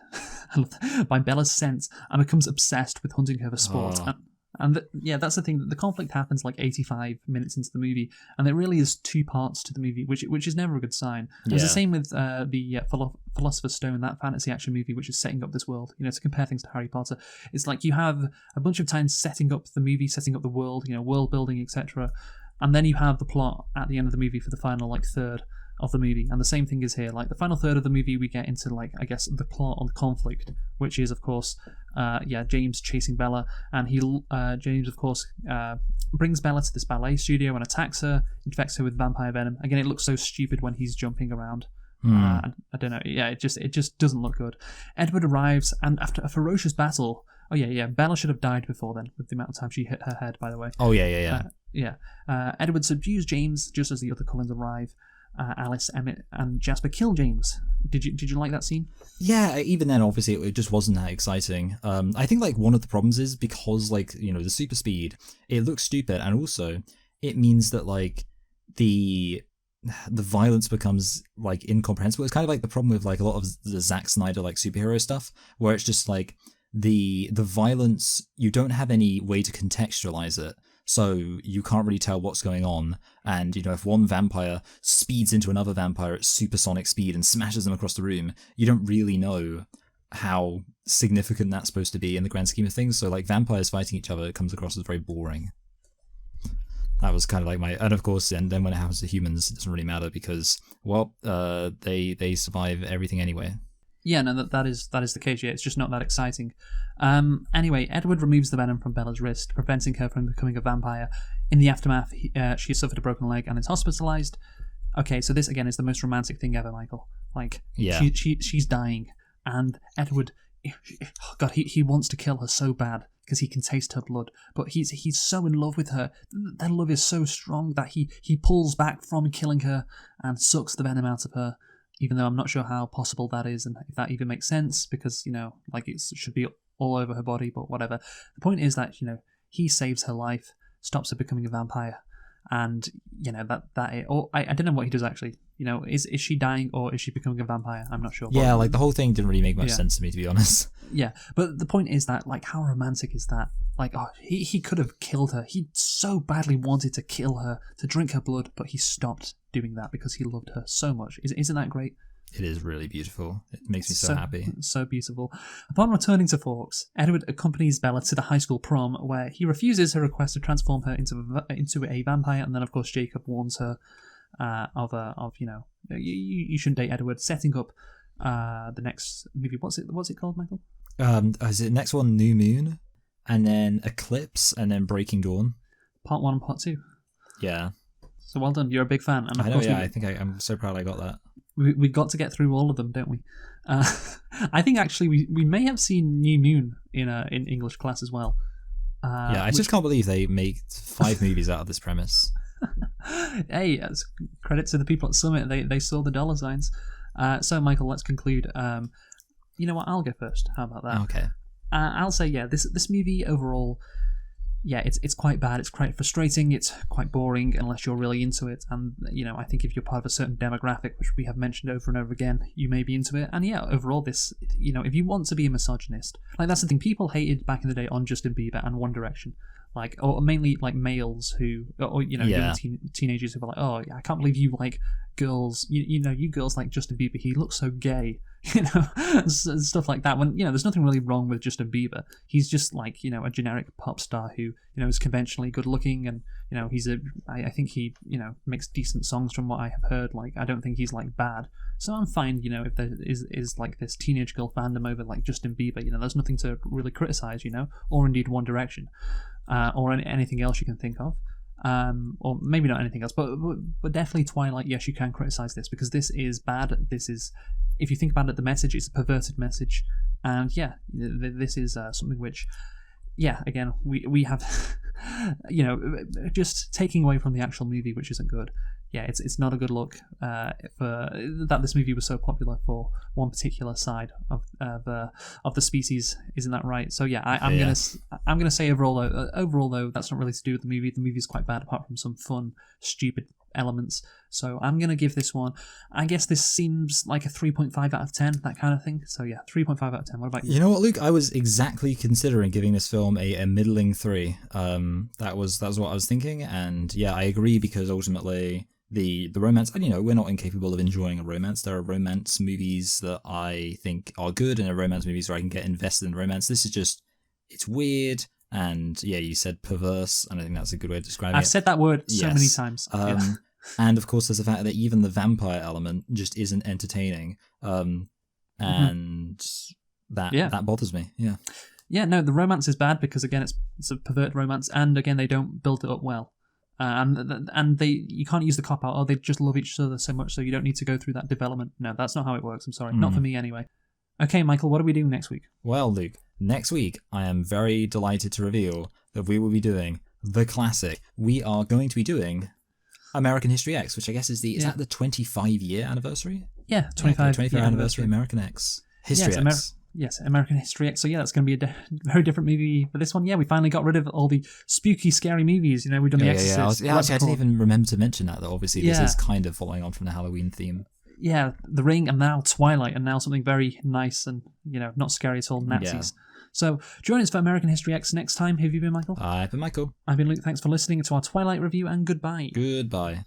by Bella's scent and becomes obsessed with hunting her for sport.
Oh.
And that's the thing. The conflict happens like 85 minutes into the movie, and there really is two parts to the movie, which is never a good sign. It was the same with the Philosopher's Stone, that fantasy action movie, which is setting up this world. To compare things to Harry Potter, it's like you have a bunch of times setting up the movie, setting up the world, world building, etc., and then you have the plot at the end of the movie for the final third of the movie. And the same thing is here. Like the final third of the movie, we get into I guess the plot or the conflict, which is of course James chasing Bella, and James of course brings Bella to this ballet studio and attacks her, infects her with vampire venom. Again, it looks so stupid when he's jumping around. I don't know. Yeah, it just doesn't look good. Edward arrives, and after a ferocious battle, Bella should have died before then, with the amount of time she hit her head, by the way.
Oh yeah.
Edward subdues James just as the other Cullens arrive. Alice, Emmett, and Jasper kill James. Did you like that scene?
Yeah, even then, obviously, it just wasn't that exciting. I think one of the problems is because the super speed, it looks stupid, and also it means that the violence becomes incomprehensible. It's kind of like the problem with a lot of the Zack Snyder superhero stuff, where it's just the violence, you don't have any way to contextualize it. So you can't really tell what's going on. And, if one vampire speeds into another vampire at supersonic speed and smashes them across the room, you don't really know how significant that's supposed to be in the grand scheme of things. So, vampires fighting each other, it comes across as very boring. That was kind of and of course, and then when it happens to humans, it doesn't really matter because, they survive everything anyway.
Yeah, no, that is the case. Yeah, it's just not that exciting. Anyway, Edward removes the venom from Bella's wrist, preventing her from becoming a vampire. In the aftermath, she has suffered a broken leg and is hospitalized. Okay, so this again is the most romantic thing ever, Michael. Like,
Yeah.
she's dying, and Edward, oh God, he wants to kill her so bad because he can taste her blood. But he's so in love with her. Their love is so strong that he pulls back from killing her and sucks the venom out of her. Even though I'm not sure how possible that is and if that even makes sense, because like it should be all over her body. But whatever. The point is that he saves her life, stops her becoming a vampire. And I don't know what he does actually. Is she dying or is she becoming a vampire? I'm not sure.
Yeah, like the whole thing didn't really make much sense to me, to be honest.
Yeah, but the point is that, like, how romantic is that? Like, he could have killed her. He so badly wanted to kill her, to drink her blood, but he stopped doing that because he loved her so much. Isn't that great?
It is really beautiful. It makes me so happy.
So beautiful. Upon returning to Forks, Edward accompanies Bella to the high school prom, where he refuses her request to transform her into a vampire, and then of course Jacob warns her you shouldn't date Edward, setting up the next movie. What's it called, Michael?
Is it next one New Moon, and then Eclipse, and then Breaking Dawn? Part
1 and Part 2.
Yeah.
So well done. You're a big fan. And of
I know.
course
Yeah, I'm so proud I got that.
We've got to get through all of them, don't we? I think actually we may have seen New Moon in English class as well.
I just can't believe they make 5 movies out of this premise.
Hey, credit to the people at Summit. They saw the dollar signs. So Michael, let's conclude. You know what? I'll go first. How about that?
Okay.
I'll say this movie overall. Yeah, it's quite bad. It's quite frustrating. It's quite boring unless you're really into it. And I think if you're part of a certain demographic, which we have mentioned over and over again, you may be into it. And yeah, overall, this if you want to be a misogynist, like that's the thing. People hated back in the day on Justin Bieber and One Direction, or mainly like males who, young teenagers who were like, oh, yeah, I can't believe you like girls. You girls like Justin Bieber. He looks so gay. Stuff like that. When there's nothing really wrong with Justin Bieber. He's just like a generic pop star who is conventionally good looking, and I think he makes decent songs from what I have heard. Like I don't think he's like bad. So I'm fine. If there is like this teenage girl fandom over like Justin Bieber, there's nothing to really criticize. Or indeed One Direction, or anything else you can think of. Or maybe not anything else, but definitely Twilight. Yes, you can criticize this because this is bad. This is, if you think about it, the message is a perverted message, and yeah, this is something which, yeah, again, we have, just taking away from the actual movie, which isn't good. Yeah, it's not a good look for that this movie was so popular for one particular side of the species. Isn't that right? So yeah, I'm gonna say overall though that's not really to do with the movie. The movie is quite bad apart from some fun, stupid elements. So I'm gonna give this one. I guess this seems like a 3.5 out of 10, that kind of thing. So yeah, 3.5 out of 10. What about you?
You know what, Luke? I was exactly considering giving this film a middling 3. That was what I was thinking, and yeah, I agree because ultimately. The romance, and we're not incapable of enjoying a romance. There are romance movies that I think are good, and there are romance movies where I can get invested in romance. This is just, it's weird, and yeah, you said perverse, and I think that's a good way of describing it.
I've said that word so many times.
And of course, there's the fact that even the vampire element just isn't entertaining, and that bothers me. Yeah.
Yeah, no, the romance is bad because again, it's a perverted romance, and again, they don't build it up well. And you can't use the cop out. Oh, they just love each other so much, so you don't need to go through that development. No, that's not how it works. I'm sorry, not for me anyway. Okay, Michael, what are we doing next week?
Well, Luke, next week I am very delighted to reveal that we will be doing the classic. We are going to be doing American History X, which I guess is that the 25-year anniversary?
Yeah, 25th
anniversary American X. History X.
Yes, American History X. So yeah, that's going to be a very different movie for this one. Yeah, we finally got rid of all the spooky, scary movies. We've done The Exorcist.
I didn't even remember to mention that obviously this is kind of following on from the Halloween theme.
Yeah, The Ring, and now Twilight, and now something very nice and, not scary at all, Nazis. Yeah. So join us for American History X next time. Have you been Michael?
I've been Michael.
I've been Luke. Thanks for listening to our Twilight review, and goodbye.
Goodbye.